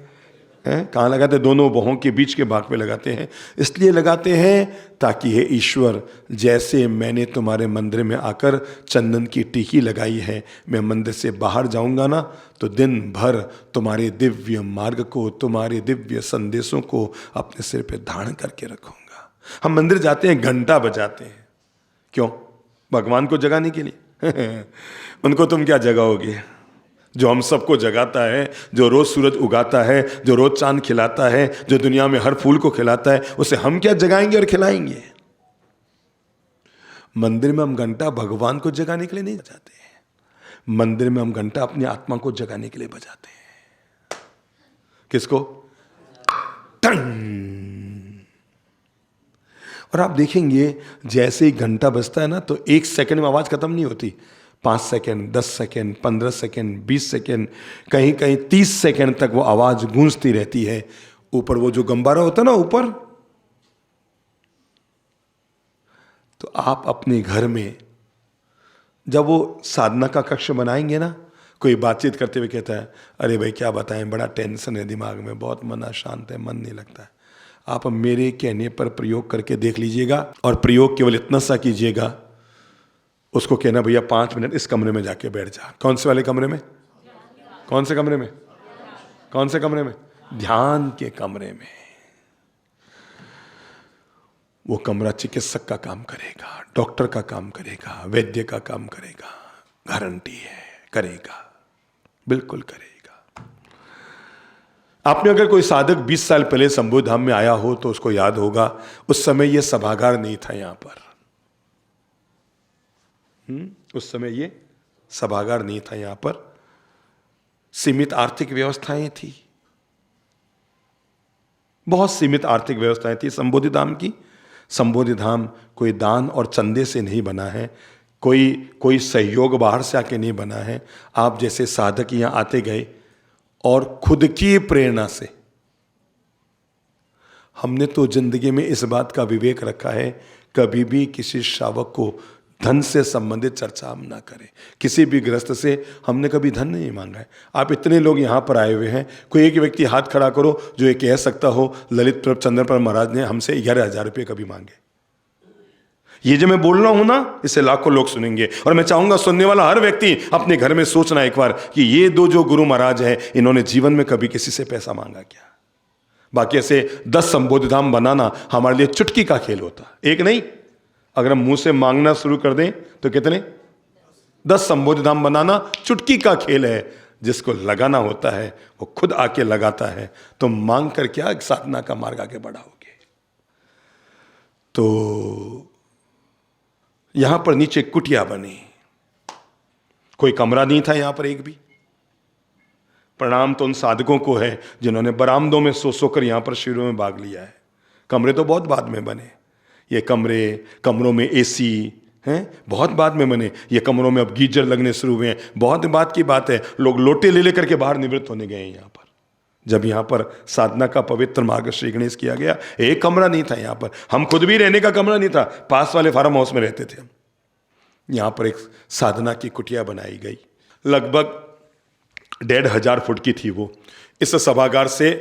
कहां लगाते हैं? दोनों बाहों के बीच के भाग पे लगाते हैं। इसलिए लगाते हैं ताकि हे ईश्वर, जैसे मैंने तुम्हारे मंदिर में आकर चंदन की टीकी लगाई है, मैं मंदिर से बाहर जाऊंगा ना तो दिन भर तुम्हारे दिव्य मार्ग को, तुम्हारे दिव्य संदेशों को अपने सिर पे धारण करके रखूंगा। हम मंदिर जाते हैं, घंटा बजाते हैं, क्यों? भगवान को जगाने के लिए। उनको तुम क्या जगाओगे? जो हम सबको जगाता है, जो रोज सूरज उगाता है, जो रोज चांद खिलाता है, जो दुनिया में हर फूल को खिलाता है, उसे हम क्या जगाएंगे और खिलाएंगे? मंदिर में हम घंटा भगवान को जगाने के लिए नहीं बजाते हैं। मंदिर में हम घंटा अपनी आत्मा को जगाने के लिए बजाते हैं। किसको? और आप देखेंगे जैसे ही घंटा बजता है ना, तो 1 सेकंड में आवाज खत्म नहीं होती। 5 सेकंड, 10 सेकंड, 15 सेकंड, 20 सेकंड, कहीं कहीं 30 सेकंड तक वो आवाज गूंजती रहती है। ऊपर वो जो गंबारा होता है ना ऊपर, तो आप अपने घर में जब वो साधना का कक्ष बनाएंगे ना, कोई बातचीत करते हुए कहता है, अरे भाई क्या बताएं, बड़ा टेंशन है दिमाग में, बहुत मन अशांत है, मन नहीं लगता है। आप मेरे कहने पर प्रयोग करके देख लीजिएगा, और प्रयोग केवल इतना सा कीजिएगा, उसको कहना भैया 5 मिनट इस कमरे में जाके बैठ जा। कौन से वाले कमरे में? कौन से कमरे में? कौन से कमरे में? ध्यान के कमरे में। वो कमरा चिकित्सक का काम करेगा, डॉक्टर का काम करेगा, वैद्य का काम करेगा। गारंटी है, करेगा, बिल्कुल करेगा। आपने अगर कोई साधक 20 साल पहले शंभू धाम में आया हो तो उसको याद होगा, उस समय ये सभागार नहीं था यहां पर। उस समय ये सभागार नहीं था यहां पर। सीमित आर्थिक व्यवस्थाएं थी, बहुत सीमित आर्थिक व्यवस्थाएं थी संबोधि धाम की। संबोधि धाम कोई दान और चंदे से नहीं बना है, कोई सहयोग बाहर से आके नहीं बना है। आप जैसे साधक यहां आते गए और खुद की प्रेरणा से। हमने तो जिंदगी में इस बात का विवेक रखा है, कभी भी किसी श्रावक को धन से संबंधित चर्चा हम ना करें। किसी भी गृहस्थ से हमने कभी धन नहीं मांगा है। आप इतने लोग यहाँ पर आए हुए हैं, कोई एक व्यक्ति हाथ खड़ा करो जो ये कह सकता हो ललित प्रभ चंद्रपर महाराज ने हमसे 11,000 रुपये कभी मांगे। ये जो मैं बोल रहा हूं ना, इसे लाखों लोग सुनेंगे, और मैं चाहूंगा सुनने वाला हर व्यक्ति अपने घर में सोचना एक बार कि ये दो जो गुरु महाराज हैं, इन्होंने जीवन में कभी किसी से पैसा मांगा क्या? बाकी ऐसे 10 संबोधि धाम बनाना हमारे लिए चुटकी का खेल होता, एक नहीं। अगर हम मुंह से मांगना शुरू कर दें तो कितने? 10 संबोधि धाम बनाना चुटकी का खेल है। जिसको लगाना होता है वो खुद आके लगाता है। तो मांग कर क्या साधना का मार्ग आगे बढ़ाओगे? तो यहां पर नीचे कुटिया बनी, कोई कमरा नहीं था यहां पर एक भी। प्रणाम तो उन साधकों को है जिन्होंने बरामदों में सो सोकर यहां पर शिविरों में भाग लिया है। कमरे तो बहुत बाद में बने, ये कमरों में एसी हैं, बहुत बाद में बने। ये कमरों में अब गीजर लगने शुरू हुए हैं, बहुत बात की बात है। लोग लोटे ले लेकर के बाहर निवृत्त होने गए हैं यहां पर। जब यहाँ पर साधना का पवित्र मार्ग श्री गणेश किया गया, एक कमरा नहीं था यहाँ पर, हम खुद भी रहने का कमरा नहीं था, पास वाले फार्म हाउस में रहते थे हम। यहाँ पर एक साधना की कुटिया बनाई गई, लगभग 1,500 फुट की थी वो। इस सभागार से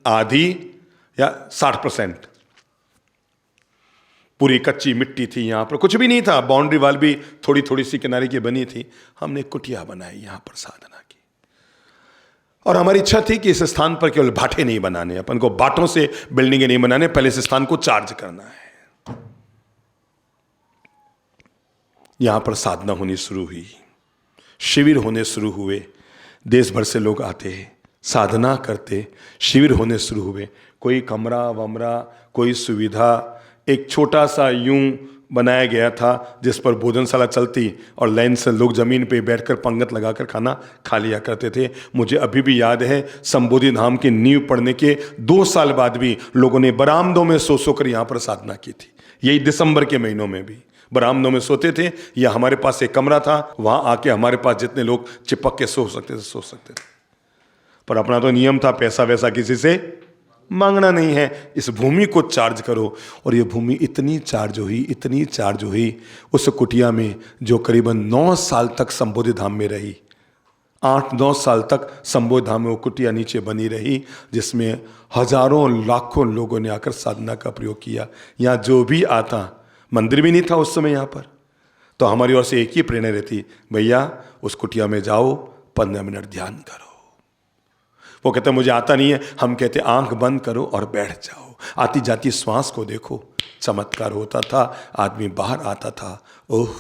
आधी या 60% पूरी कच्ची मिट्टी थी, यहाँ पर कुछ भी नहीं था, बाउंड्री वाल भी थोड़ी थोड़ी सी किनारे की बनी थी। हमने कुटिया बनाई यहाँ पर साधना की, और हमारी इच्छा थी कि इस स्थान पर केवल भाटे नहीं बनाने, अपन को बाटों से बिल्डिंगें नहीं बनाने, पहले इस स्थान को चार्ज करना है। यहां पर साधना होनी शुरू हुई, शिविर होने शुरू हुए, देश भर से लोग आते, साधना करते, शिविर होने शुरू हुए। कोई कमरा वमरा, कोई सुविधा, एक छोटा सा यूं बनाया गया था जिस पर भोजनशाला चलती और लाइन से लोग जमीन पे बैठकर पंगत लगाकर खाना खा लिया करते थे। मुझे अभी भी याद है, संबोधि धाम की नींव पड़ने के 2 साल बाद भी लोगों ने बरामदों में सो कर यहाँ पर साधना की थी। यही दिसंबर के महीनों में भी बरामदों में सोते थे, या हमारे पास एक कमरा था, वहां आके हमारे पास जितने लोग चिपक के सो सकते थे। पर अपना तो नियम था, पैसा वैसा किसी से मांगना नहीं है, इस भूमि को चार्ज करो। और ये भूमि इतनी चार्ज हुई उस कुटिया में, जो करीबन 9 साल तक संबोधि धाम में रही। 8-9 साल तक संबोधि धाम में वो कुटिया नीचे बनी रही, जिसमें हजारों लाखों लोगों ने आकर साधना का प्रयोग किया। यहाँ जो भी आता, मंदिर भी नहीं था उस समय यहाँ पर, तो हमारी ओर से एक ही प्रेरणा रहती, भैया उस कुटिया में जाओ, 15 मिनट ध्यान करो। वो कहते मुझे आता नहीं है, हम कहते आंख बंद करो और बैठ जाओ, आती जाती श्वास को देखो। चमत्कार होता था, आदमी बाहर आता था, ओह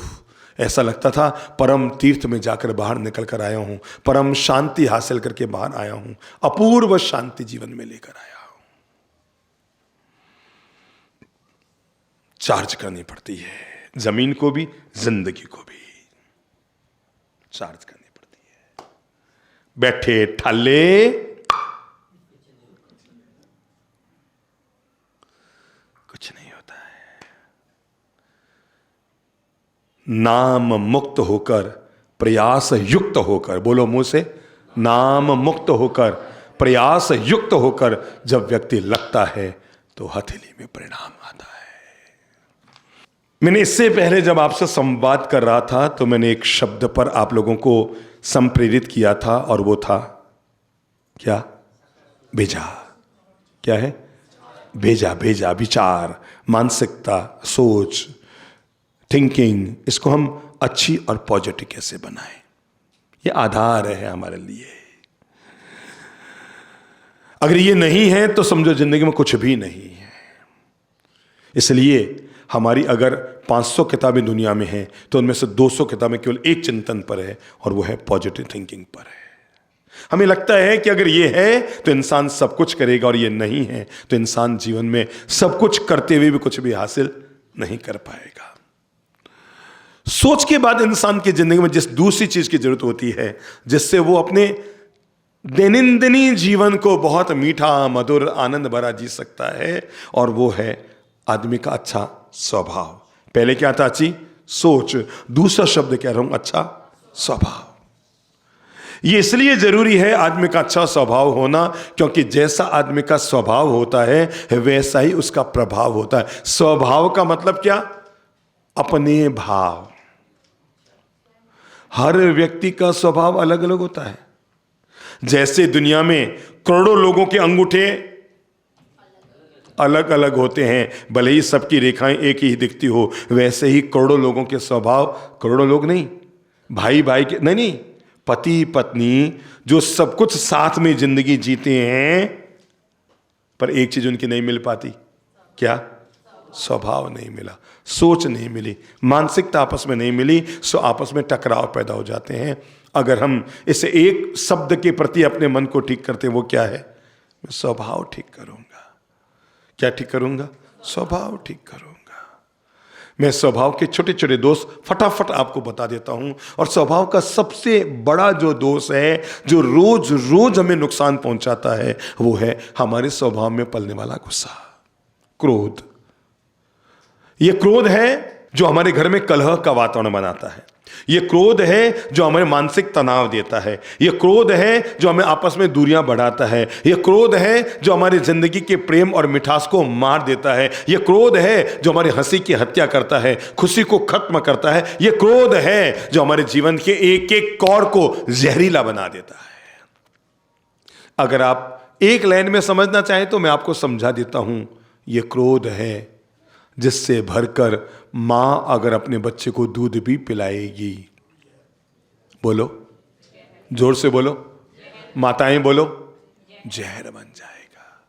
ऐसा लगता था परम तीर्थ में जाकर बाहर निकल कर आया हूं, परम शांति हासिल करके बाहर आया हूं, अपूर्व शांति जीवन में लेकर आया हूं। चार्ज करनी पड़ती है, जमीन को भी जिंदगी को भी चार्ज करनी पड़ती है। बैठे ठाले कुछ नहीं होता है। नाम मुक्त होकर, प्रयास युक्त होकर, बोलो मुंह से, नाम मुक्त होकर, प्रयास युक्त होकर जब व्यक्ति लगता है तो हथेली में परिणाम आता है। मैंने इससे पहले जब आपसे संवाद कर रहा था तो मैंने एक शब्द पर आप लोगों को संप्रेरित किया था, और वो था क्या? भेजा। क्या है? भेजा। भेजा, विचार, मानसिकता, सोच, थिंकिंग, इसको हम अच्छी और पॉजिटिव कैसे बनाएं, ये आधार है हमारे लिए। अगर ये नहीं है तो समझो जिंदगी में कुछ भी नहीं है। इसलिए हमारी अगर 500 किताबें दुनिया में हैं तो उनमें से 200 किताबें केवल एक चिंतन पर है, और वो है पॉजिटिव थिंकिंग पर है। हमें लगता है कि अगर ये है तो इंसान सब कुछ करेगा, और ये नहीं है तो इंसान जीवन में सब कुछ करते हुए भी कुछ भी हासिल नहीं कर पाएगा। सोच के बाद इंसान की जिंदगी में जिस दूसरी चीज की जरूरत होती है, जिससे वो अपने दैनंदिनी जीवन को बहुत मीठा, मधुर, आनंद भरा जी सकता है, और वो है आदमी का अच्छा स्वभाव। पहले क्या था? अच्छी सोच, दूसरा शब्द कह रहा हूं अच्छा स्वभाव। ये इसलिए जरूरी है आदमी का अच्छा स्वभाव होना, क्योंकि जैसा आदमी का स्वभाव होता है वैसा ही उसका प्रभाव होता है। स्वभाव का मतलब क्या? अपने भाव। हर व्यक्ति का स्वभाव अलग अलग होता है। जैसे दुनिया में करोड़ों लोगों के अंगूठे अलग अलग होते हैं, भले ही सबकी रेखाएं एक ही दिखती हो, वैसे ही करोड़ों लोगों के स्वभाव, करोड़ों लोग नहीं, भाई भाई के नहीं, पति पत्नी जो सब कुछ साथ में जिंदगी जीते हैं, पर एक चीज उनकी नहीं मिल पाती। क्या? स्वभाव नहीं मिला, सोच नहीं मिली, मानसिकता आपस में नहीं मिली, सो आपस में टकराव पैदा हो जाते हैं। अगर हम इसे एक शब्द के प्रति अपने मन को ठीक करते, वो क्या है? मैं स्वभाव ठीक करूंगा। क्या ठीक करूंगा? स्वभाव ठीक करूंगा। मैं स्वभाव के छोटे छोटे दोष फटाफट आपको बता देता हूं। और स्वभाव का सबसे बड़ा जो दोष है, जो रोज रोज हमें नुकसान पहुंचाता है, वो है हमारे स्वभाव में पलने वाला गुस्सा, क्रोध। ये क्रोध है जो हमारे घर में कलह का वातावरण बनाता है। ये क्रोध है जो हमें मानसिक तनाव देता है। ये क्रोध है जो हमें आपस में दूरियां बढ़ाता है। ये क्रोध है जो हमारी जिंदगी के प्रेम और मिठास को मार देता है। ये क्रोध है जो हमारी हंसी की हत्या करता है, खुशी को खत्म करता है। ये क्रोध है जो हमारे जीवन के एक एक कौर को जहरीला बना देता है। अगर आप एक लाइन में समझना चाहें तो मैं आपको समझा देता हूं। यह क्रोध है जिससे भरकर मां अगर अपने बच्चे को दूध भी पिलाएगी, बोलो, जोर से बोलो, माताएं बोलो, जहर बन जाएगा।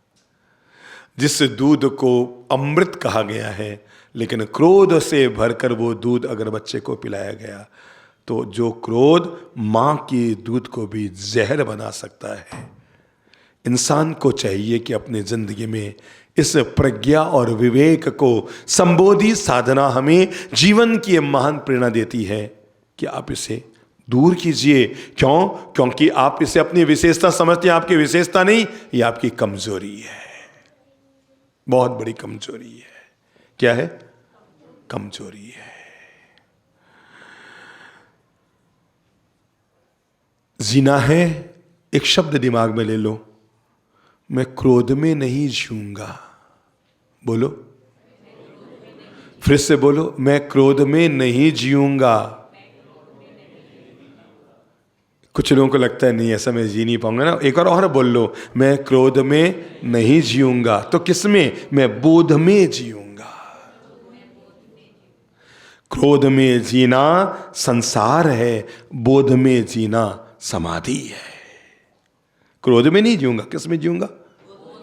जिस दूध को अमृत कहा गया है, लेकिन क्रोध से भरकर वो दूध अगर बच्चे को पिलाया गया तो जो क्रोध मां के दूध को भी जहर बना सकता है। इंसान को चाहिए कि अपने जिंदगी में इस प्रज्ञा और विवेक को संबोधि साधना हमें जीवन की महान प्रेरणा देती है कि आप इसे दूर कीजिए। क्यों? क्योंकि आप इसे अपनी विशेषता समझते हैं। आपकी विशेषता नहीं, ये आपकी कमजोरी है, बहुत बड़ी कमजोरी है। क्या है? कमजोरी है। जीना है, एक शब्द दिमाग में ले लो, मैं क्रोध में नहीं जीऊंगा। बोलो, फिर से बोलो, मैं क्रोध में नहीं जीऊंगा। कुछ लोगों को लगता है नहीं ऐसा मैं जी नहीं पाऊंगा ना। एक और बोल लो, मैं क्रोध में नहीं जीऊंगा। तो किस में? मैं बोध में जीऊंगा। क्रोध में जीना संसार है, बोध में जीना समाधि है। क्रोध में नहीं जीऊंगा, किस में जीऊंगा?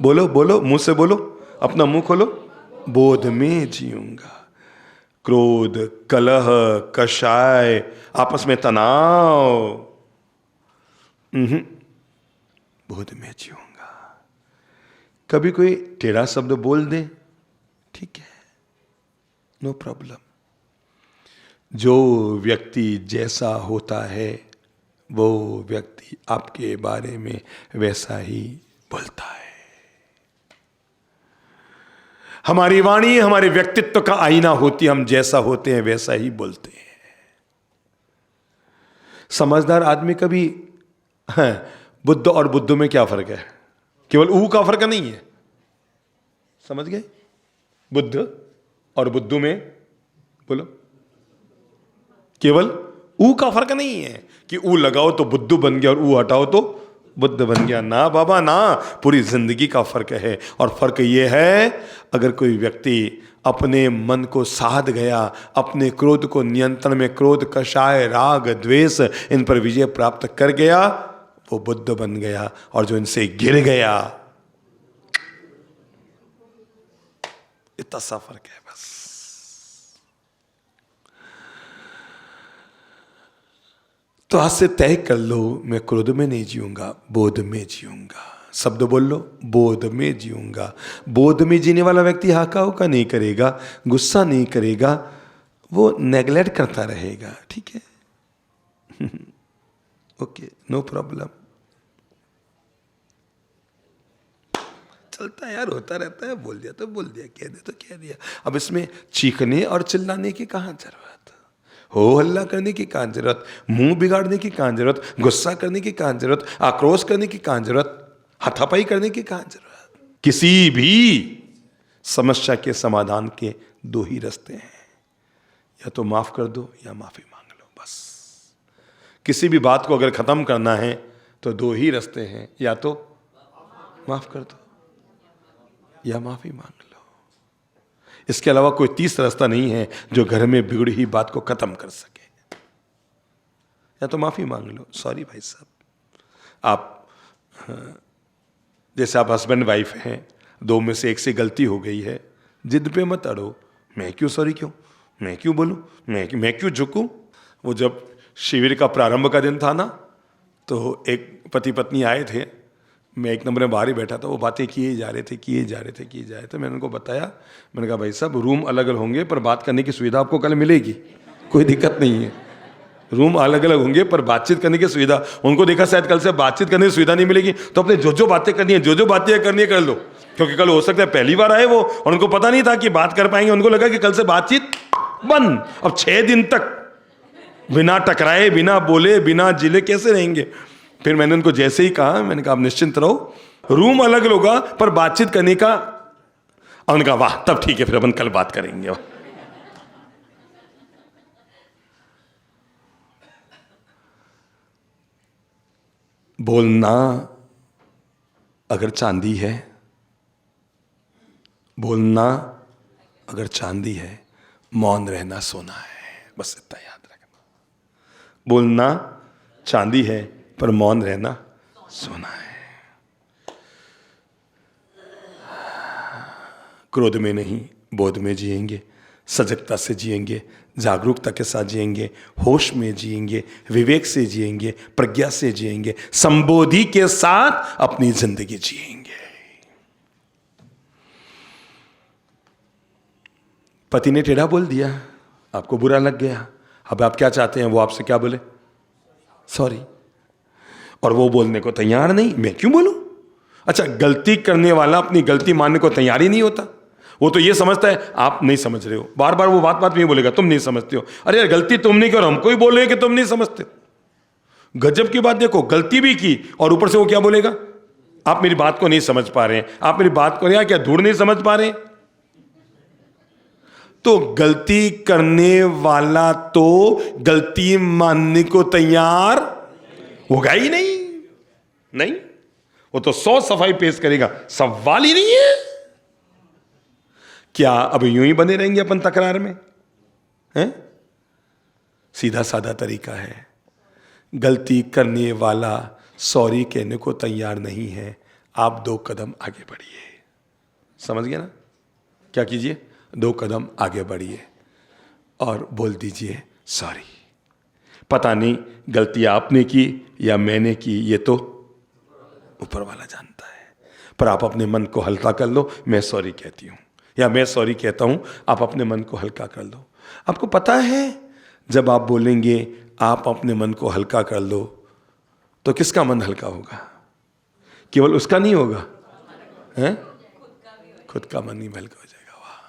बोलो बोलो, मुंह से बोलो, अपना मुंह खोलो। बोध में जीऊंगा। क्रोध, कलह, कषाय, आपस में तनाव, बोध में जीऊंगा। कभी कोई टेढ़ा शब्द बोल दे, ठीक है, नो प्रॉब्लम। जो व्यक्ति जैसा होता है वो व्यक्ति आपके बारे में वैसा ही बोलता है। हमारी वाणी हमारे व्यक्तित्व का आईना होती है। हम जैसा होते हैं वैसा ही बोलते हैं। समझदार आदमी कभी बुद्ध और बुद्धू में क्या फर्क है? केवल ऊ का फर्क नहीं है, समझ गए? बुद्ध और बुद्धू में, बोलो, केवल ऊ का फर्क नहीं है कि ऊ लगाओ तो बुद्धू बन गया और ऊ हटाओ तो बुद्ध बन गया। ना बाबा ना, पूरी जिंदगी का फर्क है। और फर्क यह है, अगर कोई व्यक्ति अपने मन को साध गया, अपने क्रोध को नियंत्रण में, क्रोध, कषाय, राग, द्वेष, इन पर विजय प्राप्त कर गया, वो बुद्ध बन गया। और जो इनसे गिर गया, इतना सा फर्क है बस। तो आज से तय कर लो, मैं क्रोध में नहीं जीऊंगा, बोध में जीऊंगा। शब्द बोल लो, बोध में जीऊंगा। बोध में जीने वाला व्यक्ति हाका हुका नहीं करेगा, गुस्सा नहीं करेगा, वो नेगलेक्ट करता रहेगा। ठीक है, ओके, नो प्रॉब्लम। चलता है यार, होता रहता है। बोल दिया तो बोल दिया, कह दिया तो कह दिया। अब इसमें चीखने और चिल्लाने की कहां जरूरत? हो हल्ला करने की कहां जरूरत? मुंह बिगाड़ने की कहां जरूरत? गुस्सा करने की कहां जरूरत? आक्रोश करने की कहां जरूरत? हाथापाई करने की कहां जरूरत? किसी भी समस्या के समाधान के दो ही रास्ते हैं, या तो माफ कर दो या माफी मांग लो, बस। किसी भी बात को अगर खत्म करना है तो दो ही रास्ते हैं, या तो माफ कर दो या माफी मांग लो। इसके अलावा कोई तीसरा रास्ता नहीं है जो घर में बिगड़ी हुई बात को खत्म कर सके। या तो माफी मांग लो, सॉरी भाई साहब, आप जैसे आप हस्बैंड वाइफ हैं, दो में से एक से गलती हो गई है, जिद पे मत अड़ो। मैं क्यों सॉरी, क्यों मैं क्यों बोलूं, मैं क्यों झुकूं। वो जब शिविर का प्रारंभ का दिन था ना, तो एक पति पत्नी आए थे, मैं एक नंबर में बाहर ही बैठा था। वो बातें किए जा रहे थे। मैंने उनको बताया, मैंने कहा भाई साहब, रूम अलग अलग होंगे पर बात करने की सुविधा आपको कल मिलेगी, कोई दिक्कत नहीं है। रूम अलग अलग होंगे पर बातचीत करने की सुविधा, उनको देखा शायद कल से बातचीत करने की सुविधा नहीं मिलेगी, तो अपने जो बातें करनी है कर लो। क्योंकि कल हो सकता है पहली बार आए वो और उनको पता नहीं था कि बात कर पाएंगे। उनको लगा कि कल से बातचीत बंद। अब 6 दिन तक बिना टकराए, बिना बोले, बिना जिले कैसे रहेंगे? फिर मैंने उनको जैसे ही कहा, मैंने कहा आप निश्चिंत रहो, रूम अलग होगा पर बातचीत करने का। उन्होंने कहा वाह, तब ठीक है, फिर अपन कल बात करेंगे। बोलना अगर चांदी है, बोलना अगर चांदी है, मौन रहना सोना है। बस इतना याद रखना। बोलना चांदी है पर मौन रहना सोना है। क्रोध में नहीं, बोध में जिएंगे, सजगता से जिएंगे, जागरूकता के साथ जिएंगे, होश में जिएंगे, विवेक से जिएंगे, प्रज्ञा से जिएंगे, संबोधि के साथ अपनी जिंदगी जिएंगे। पति ने टेढ़ा बोल दिया, आपको बुरा लग गया, अब आप क्या चाहते हैं? वो आपसे क्या बोले? सॉरी। और वो बोलने को तैयार नहीं, मैं क्यों बोलूं? अच्छा, गलती करने वाला अपनी गलती मानने को तैयार ही नहीं होता। वो तो ये समझता है आप नहीं समझ रहे हो, बार बार वो बात में बोलेगा तुम नहीं समझते हो। अरे यार, गलती तुम नहीं करो, हमको ही बोल रहे हो कि तुम नहीं समझते। गजब की बात देखो, गलती भी की और ऊपर से वो क्या बोलेगा? आप मेरी बात को नहीं समझ पा रहे हैं, आप मेरी बात को क्या धूड़ नहीं समझ पा रहे हैं। तो गलती करने वाला तो गलती मानने को तैयार होगा ही नहीं। वो तो 100 सफाई पेश करेगा, सवाल ही नहीं है। क्या अब यूं ही बने रहेंगे अपन तकरार में? हैं? सीधा साधा तरीका है। गलती करने वाला सॉरी कहने को तैयार नहीं है, आप 2 कदम आगे बढ़िए। समझ गया ना? क्या कीजिए? 2 कदम आगे बढ़िए और बोल दीजिए सॉरी। पता नहीं गलती आपने की या मैंने की, ये तो ऊपर वाला जानता है। पर आप अपने मन को हल्का कर लो, मैं सॉरी कहती हूं या मैं सॉरी कहता हूं, आप अपने मन को हल्का कर लो। आपको पता है, जब आप बोलेंगे आप अपने मन को हल्का कर लो, तो किसका मन हल्का होगा? केवल उसका नहीं होगा, हैं? खुद का मन ही हल्का हो जाएगा। वाह!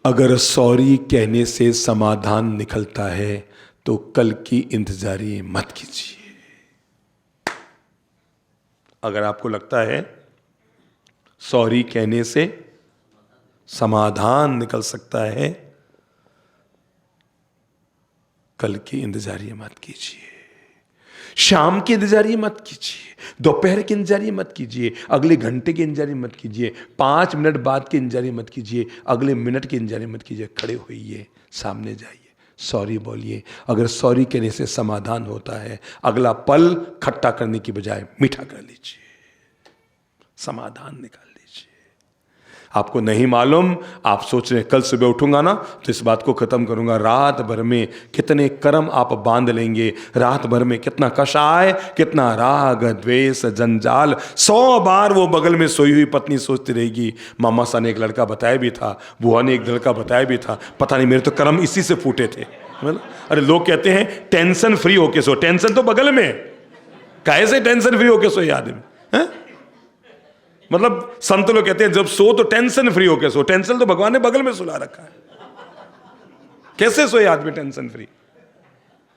अगर सॉरी कहने से समाधान निकलता है तो कल की इंतजारी मत कीजिए। अगर आपको लगता है सॉरी कहने से समाधान निकल सकता है, कल की इंतजारी मत कीजिए, शाम की इंतजारी मत कीजिए, दोपहर की इंतजारी मत कीजिए, अगले घंटे की इंतजारी मत कीजिए, 5 मिनट बाद की इंतजारी मत कीजिए, अगले मिनट की इंतजारी मत कीजिए। खड़े होइए, सामने जाइए, सॉरी बोलिए। अगर सॉरी कहने से समाधान होता है, अगला पल खट्टा करने की बजाय मीठा कर लीजिए, समाधान निकाल लीजिए। आपको नहीं मालूम, आप सोच रहे हैं कल सुबह उठूंगा ना तो इस बात को खत्म करूंगा। रात भर में कितने कर्म आप बांध लेंगे, रात भर में कितना कषाय, कितना राग द्वेष जंजाल। 100 बार वो बगल में सोई हुई पत्नी सोचती रहेगी, मामा सा ने एक लड़का बताया भी था, बुआ ने एक लड़का बताया भी था, पता नहीं मेरे तो कर्म इसी से फूटे थे। अरे लोग कहते हैं टेंशन फ्री होके सो, टेंशन तो बगल में, कैसे टेंशन फ्री होके सोए आदमी? मतलब संत लोग कहते हैं जब सो तो टेंशन फ्री होके सो, टेंशन तो भगवान ने बगल में सुला रखा है। कैसे सोए आदमी टेंशन फ्री?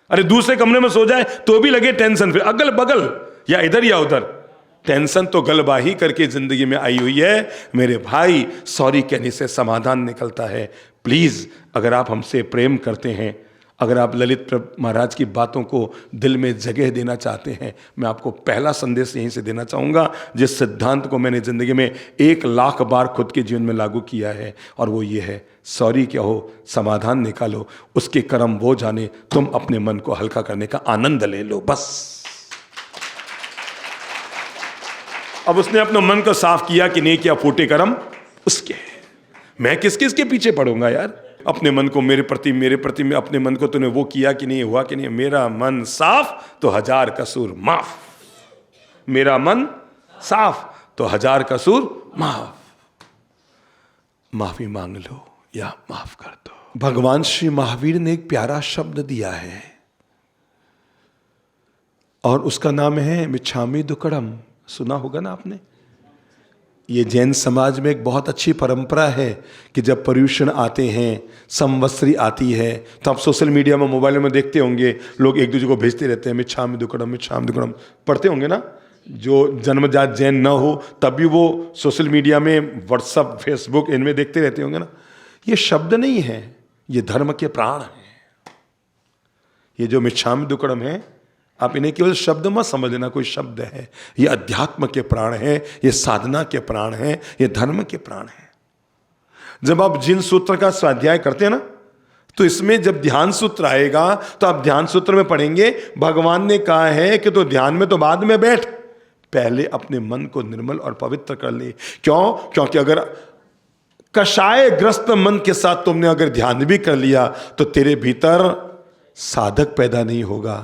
अरे दूसरे कमरे में सो जाए तो भी लगे टेंशन फ्री, अगल बगल या इधर या उधर, टेंशन तो गलबाही करके जिंदगी में आई हुई है। मेरे भाई, सॉरी कहने से समाधान निकलता है। प्लीज, अगर आप हमसे प्रेम करते हैं, अगर आप ललित महाराज की बातों को दिल में जगह देना चाहते हैं, मैं आपको पहला संदेश यहीं से देना चाहूँगा, जिस सिद्धांत को मैंने ज़िंदगी में 1 लाख बार खुद के जीवन में लागू किया है, और वो ये है, सॉरी कहो, समाधान निकालो, उसके कर्म वो जाने, तुम अपने मन को हल्का करने का आनंद ले लो, बस। अब उसने अपने मन को साफ किया कि नहीं किया, फूटे कर्म उसके। मैं किस किस के पीछे पड़ूंगा यार? अपने मन को मेरे प्रति में अपने मन को तूने वो किया कि नहीं, हुआ कि नहीं? मेरा मन साफ तो 1000 कसूर माफ, मेरा मन साफ तो 1000 कसूर माफ। माफी मांग लो या माफ कर दो। भगवान श्री महावीर ने एक प्यारा शब्द दिया है और उसका नाम है मिच्छामि दुक्कड़म। सुना होगा ना आपने? ये जैन समाज में एक बहुत अच्छी परंपरा है कि जब पर्युषण आते हैं, संवत्सरी आती है, तो आप सोशल मीडिया में, मोबाइल में देखते होंगे, लोग एक दूसरे को भेजते रहते हैं, मिच्छामि दुक्कड़म मिच्छामि दुक्कड़म पढ़ते होंगे ना। जो जन्मजात जैन न हो तब भी वो सोशल मीडिया में, व्हाट्सअप, फेसबुक, इनमें देखते रहते होंगे ना। ये शब्द नहीं है, ये धर्म के प्राण हैं। ये जो मिच्छामि दुक्कड़म है, आप इन्हें केवल शब्द मत समझना, कोई शब्द है, ये अध्यात्म के प्राण है, ये साधना के प्राण है, ये धर्म के प्राण है। जब आप जिन सूत्र का स्वाध्याय करते हैं ना, तो इसमें जब ध्यान सूत्र आएगा तो आप ध्यान सूत्र में पढ़ेंगे, भगवान ने कहा है कि तो ध्यान में तो बाद में बैठ, पहले अपने मन को निर्मल और पवित्र कर ले। क्यों? क्योंकि अगर कषाय ग्रस्त मन के साथ तुमने अगर ध्यान भी कर लिया तो तेरे भीतर साधक पैदा नहीं होगा,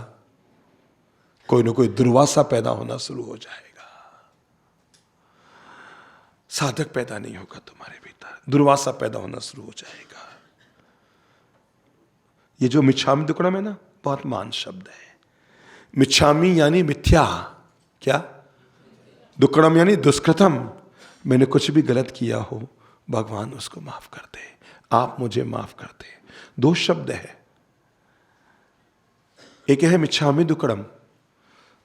कोई ना कोई दुर्वासा पैदा होना शुरू हो जाएगा। साधक पैदा नहीं होगा तुम्हारे भीतर, दुर्वासा पैदा होना शुरू हो जाएगा। ये जो मिच्छामि दुक्कड़म है ना, बहुत मान शब्द है। मिच्छामि यानी मिथ्या, क्या? दुक्कड़म यानी दुष्कृतम, मैंने कुछ भी गलत किया हो, भगवान उसको माफ कर दे, आप मुझे माफ कर दे। दो शब्द है, एक है मिच्छामि दुक्कड़म,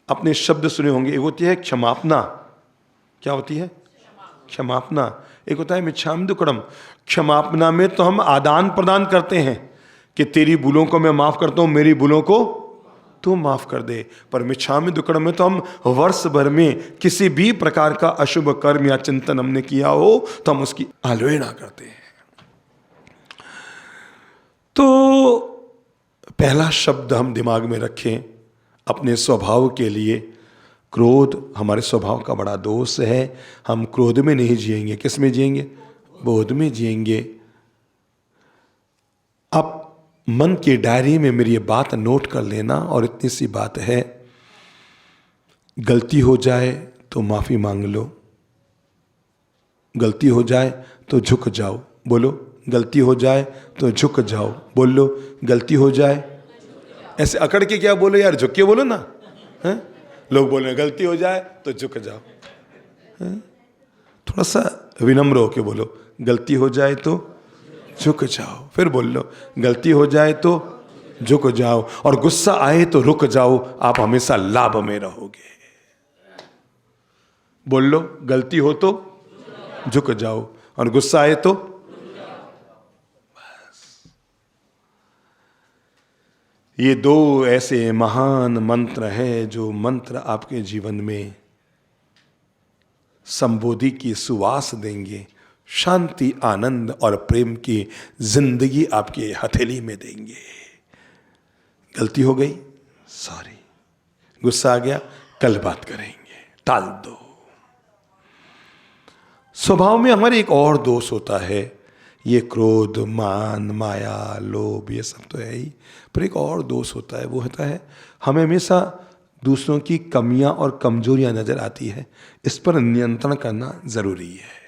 अपने शब्द सुने होंगे, एक होती है क्षमापना। क्या होती है? क्षमापना। एक होता है मिच्छामि दुक्कड़म। क्षमापना में तो हम आदान प्रदान करते हैं कि तेरी भूलों को मैं माफ करता हूं, मेरी भूलों को तू माफ कर दे। पर मिच्छामि दुक्कड़म में तो हम वर्ष भर में किसी भी प्रकार का अशुभ कर्म या चिंतन हमने किया हो तो हम उसकी आलोचना करते हैं। तो पहला शब्द हम दिमाग में रखें अपने स्वभाव के लिए। क्रोध हमारे स्वभाव का बड़ा दोष है। हम क्रोध में नहीं जिएंगे, किस में जिएंगे? बोध में जिएंगे। अब मन की डायरी में मेरी ये बात नोट कर लेना, और इतनी सी बात है, गलती हो जाए तो माफी मांग लो, गलती हो जाए तो झुक जाओ। बोलो, गलती हो जाए तो झुक जाओ। बोल लो, गलती हो जाए। ऐसे अकड़ के क्या बोलो यार, झुक के बोलो ना। है? लोग बोल रहे गलती हो जाए तो झुक जाओ। है? थोड़ा सा विनम्र होके बोलो, गलती हो जाए तो झुक जाओ। फिर बोल लो, गलती हो जाए तो झुक जाओ, और गुस्सा आए तो रुक जाओ, आप हमेशा लाभ में रहोगे। बोल लो, गलती हो तो झुक जाओ, और गुस्सा आए तो ये दो ऐसे महान मंत्र हैं जो मंत्र आपके जीवन में संबोधि की सुवास देंगे, शांति, आनंद और प्रेम की जिंदगी आपके हथेली में देंगे। गलती हो गई, सॉरी। गुस्सा आ गया, कल बात करेंगे, टाल दो। स्वभाव में हमारे एक और दोष होता है, ये क्रोध, मान, माया, लोभ, ये सब तो है ही, पर एक और दोष होता है, वो होता है हमें हमेशा दूसरों की कमियां और कमजोरियां नजर आती है। इस पर नियंत्रण करना जरूरी है,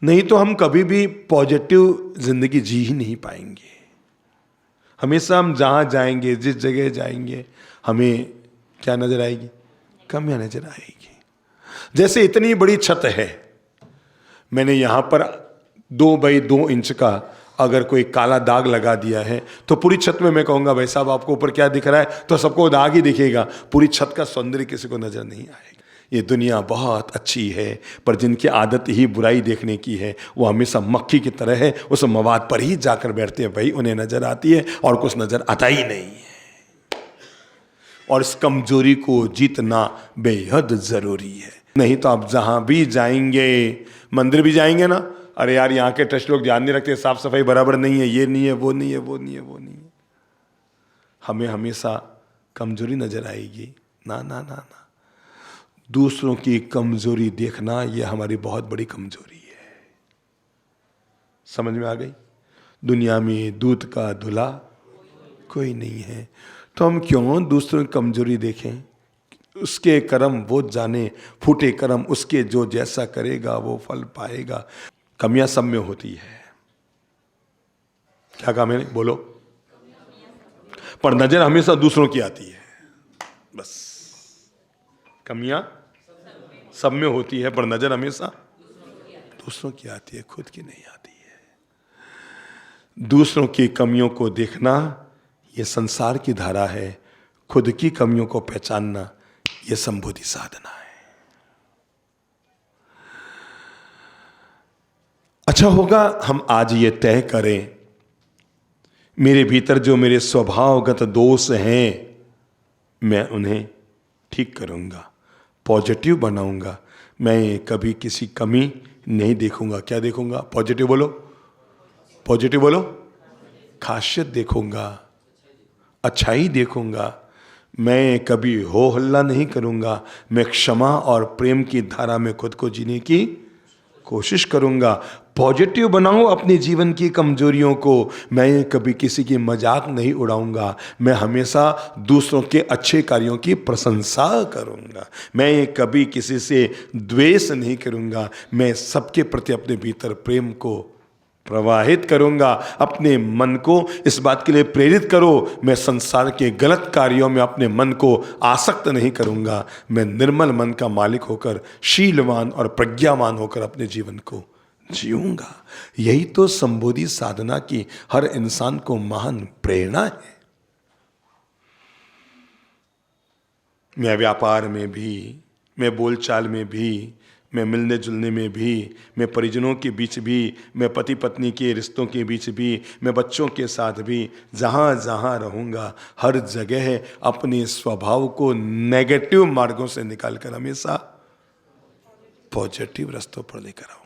नहीं तो हम कभी भी पॉजिटिव जिंदगी जी ही नहीं पाएंगे। हमेशा हम जहां जाएंगे, जिस जगह जाएंगे, हमें क्या नजर आएगी? कमियां नजर आएगी। जैसे इतनी बड़ी छत है, मैंने यहां पर 2 बाई 2 इंच का अगर कोई काला दाग लगा दिया है तो पूरी छत में मैं कहूंगा भाई साहब आपको ऊपर क्या दिख रहा है, तो सबको दाग ही दिखेगा, पूरी छत का सौंदर्य किसी को नजर नहीं आएगा। ये दुनिया बहुत अच्छी है, पर जिनकी आदत ही बुराई देखने की है वो हमेशा मक्खी की तरह है, उस मवाद पर ही जाकर बैठते हैं, भाई उन्हें नजर आती है और कुछ नजर आता ही नहीं है। और इस कमजोरी को जीतना बेहद जरूरी है। नहीं तो आप जहां भी जाएंगे, मंदिर भी जाएंगे ना, अरे यार यहाँ के ट्रस्ट लोग ध्यान नहीं रखते, साफ सफाई बराबर नहीं है, ये नहीं है, वो नहीं है, वो नहीं है, वो नहीं है, हमें हमेशा कमजोरी नजर आएगी। ना ना ना ना, दूसरों की कमजोरी देखना यह हमारी बहुत बड़ी कमजोरी है। समझ में आ गई? दुनिया में दूध का धुला कोई नहीं है, तो हम क्यों दूसरों की कमजोरी देखें? उसके कर्म वो जाने, फूटे कर्म उसके, जो जैसा करेगा वो फल पाएगा। कमियां सब में होती है। क्या कहा मैंने? बोलो। पर नजर हमेशा दूसरों की आती है। बस कमियां सब में होती है, पर नजर हमेशा दूसरों की आती है, खुद की नहीं आती है। दूसरों की कमियों को देखना यह संसार की धारा है, खुद की कमियों को पहचानना यह संबोधि साधना है। अच्छा होगा हम आज ये तय करें, मेरे भीतर जो मेरे स्वभावगत दोष हैं मैं उन्हें ठीक करूंगा, पॉजिटिव बनाऊंगा। मैं कभी किसी कमी नहीं देखूंगा। क्या देखूंगा? पॉजिटिव बोलो, पॉजिटिव बोलो। खासियत देखूंगा, अच्छाई देखूंगा। मैं कभी हो हल्ला नहीं करूंगा। मैं क्षमा और प्रेम की धारा में खुद को जीने की कोशिश करूंगा। पॉजिटिव बनाऊं अपने जीवन की कमजोरियों को। मैं कभी किसी की मजाक नहीं उड़ाऊंगा। मैं हमेशा दूसरों के अच्छे कार्यों की प्रशंसा करूंगा। मैं कभी किसी से द्वेष नहीं करूंगा। मैं सबके प्रति अपने भीतर प्रेम को प्रवाहित करूंगा। अपने मन को इस बात के लिए प्रेरित करो, मैं संसार के गलत कार्यों में अपने मन को आसक्त नहीं करूंगा। मैं निर्मल मन का मालिक होकर, शीलवान और प्रज्ञावान होकर अपने जीवन को जीऊंगा। यही तो संबोधि साधना की हर इंसान को महान प्रेरणा है। मैं व्यापार में भी, मैं बोलचाल में भी, मैं मिलने जुलने में भी, मैं परिजनों के बीच भी, मैं पति पत्नी के रिश्तों के बीच भी, मैं बच्चों के साथ भी, जहाँ जहाँ रहूँगा हर जगह अपने स्वभाव को नेगेटिव मार्गों से निकालकर हमेशा पॉजिटिव रास्तों पर लेकर आऊँगा।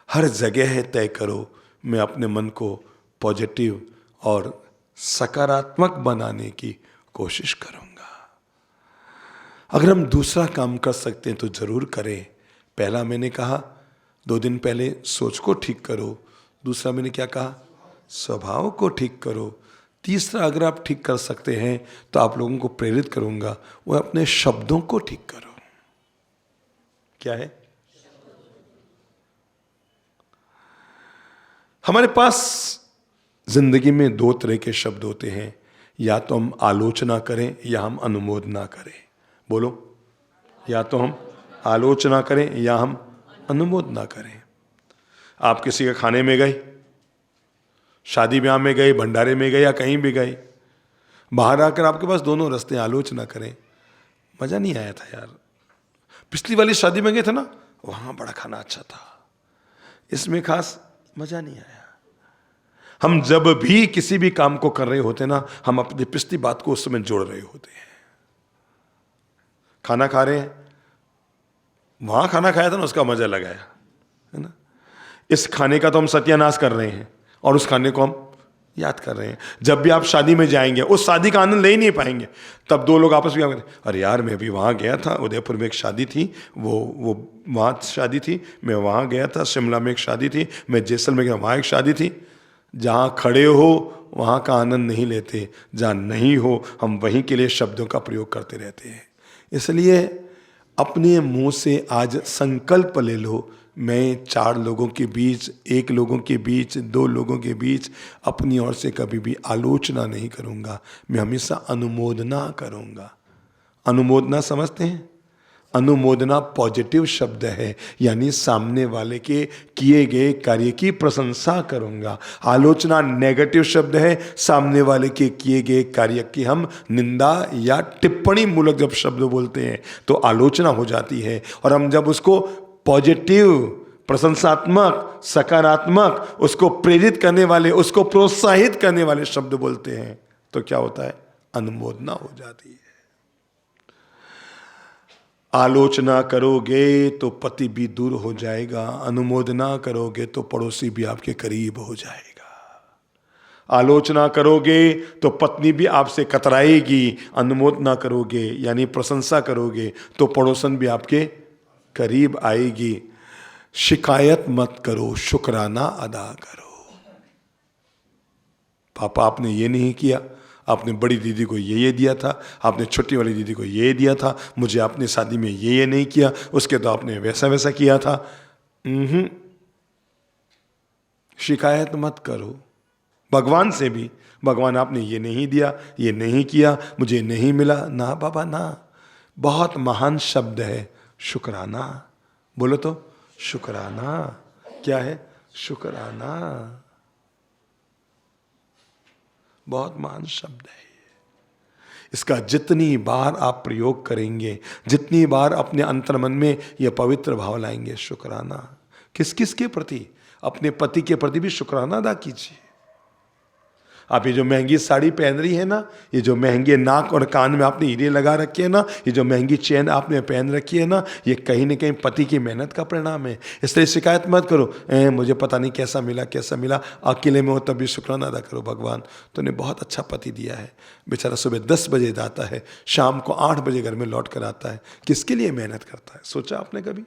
हर जगह तय करो, मैं अपने मन को पॉजिटिव और सकारात्मक बनाने की कोशिश करूँगा। अगर हम दूसरा काम कर सकते हैं तो जरूर करें। पहला मैंने कहा 2 दिन पहले सोच को ठीक करो। दूसरा मैंने क्या कहा? स्वभाव को ठीक करो। तीसरा अगर आप ठीक कर सकते हैं तो आप लोगों को प्रेरित करूंगा, वो अपने शब्दों को ठीक करो। क्या है? हमारे पास जिंदगी में 2 तरह के शब्द होते हैं, या तो हम आलोचना करें या हम अनुमोदना करें। बोलो, या तो हम आलोचना करें या हम अनुमोदना करें। आप किसी के खाने में गए, शादी ब्याह में गए, भंडारे में गए या कहीं भी गए, बाहर आकर आपके पास दोनों रास्ते, आलोचना करें, मजा नहीं आया था यार, पिछली वाली शादी में गए थे ना, वहां बड़ा खाना अच्छा था, इसमें खास मजा नहीं आया। हम जब भी किसी भी काम को कर रहे होते ना, हम अपनी पिछली बात को उस समय जोड़ रहे होते हैं। खाना खा रहे हैं, वहां खाना खाया था ना, उसका मजा लगाया है ना। इस खाने का तो हम सत्यानाश कर रहे हैं और उस खाने को हम याद कर रहे हैं। जब भी आप शादी में जाएंगे उस शादी का आनंद ले ही नहीं पाएंगे। तब 2 लोग आपस में कहते हैं, अरे यार मैं अभी वहाँ गया था, उदयपुर में एक शादी थी, वो वहाँ शादी थी, मैं वहाँ गया था, शिमला में एक शादी थी, मैं जैसलमेर गया, वहाँ एक शादी थी। जहाँ खड़े हो वहाँ का आनंद नहीं लेते, जहाँ नहीं हो हम वहीं के लिए शब्दों का प्रयोग करते रहते हैं। इसलिए अपने मुंह से आज संकल्प ले लो, मैं 4 लोगों के बीच, 1 लोगों के बीच, 2 लोगों के बीच अपनी ओर से कभी भी आलोचना नहीं करूंगा। मैं हमेशा अनुमोदना करूंगा। अनुमोदना समझते हैं? अनुमोदना पॉजिटिव शब्द है, यानी सामने वाले के किए गए कार्य की प्रशंसा करूंगा। आलोचना नेगेटिव शब्द है, सामने वाले के किए गए कार्य की हम निंदा या टिप्पणी मूलक जब शब्द बोलते हैं तो आलोचना हो जाती है। और हम जब उसको पॉजिटिव, प्रशंसात्मक, सकारात्मक, उसको प्रेरित करने वाले, उसको प्रोत्साहित करने वाले शब्द बोलते हैं तो क्या होता है? अनुमोदना हो जाती है। आलोचना करोगे तो पति भी दूर हो जाएगा, अनुमोदना करोगे तो पड़ोसी भी आपके करीब हो जाएगा। आलोचना करोगे तो पत्नी भी आपसे कतराएगी, अनुमोदना करोगे यानी प्रशंसा करोगे तो पड़ोसन भी आपके करीब आएगी। शिकायत मत करो, शुक्राना अदा करो। पापा आपने ये नहीं किया, आपने बड़ी दीदी को ये दिया था, आपने छोटी वाली दीदी को ये दिया था, मुझे आपने शादी में ये नहीं किया, उसके तो आपने वैसा वैसा किया था। शिकायत मत करो। भगवान से भी, भगवान आपने ये नहीं दिया, ये नहीं किया, मुझे नहीं मिला, ना बाबा ना। बहुत महान शब्द है शुक्राना। बोलो तो, शुक्राना। क्या है? शुक्राना। बहुत महान शब्द है। इसका जितनी बार आप प्रयोग करेंगे, जितनी बार अपने अंतर्मन में यह पवित्र भाव लाएंगे, शुक्राना। किस किस के प्रति? अपने पति के प्रति भी शुक्राना अदा कीजिए। आप ये जो महंगी साड़ी पहन रही है ना, ये जो महंगे नाक और कान में आपने हीरे लगा रखे हैं ना, ये जो महंगी चेन आपने पहन रखी है ना, ये कहीं ना कहीं पति की मेहनत का परिणाम है। इसलिए शिकायत मत करो, मुझे पता नहीं कैसा मिला कैसा मिला। अकेले में हो तब भी शुक्राना अदा करो, भगवान तूने बहुत अच्छा पति दिया है। बेचारा सुबह 10 बजे जाता है, शाम को 8 बजे घर में लौट कर आता है। किसके लिए मेहनत करता है? सोचा आपने कभी?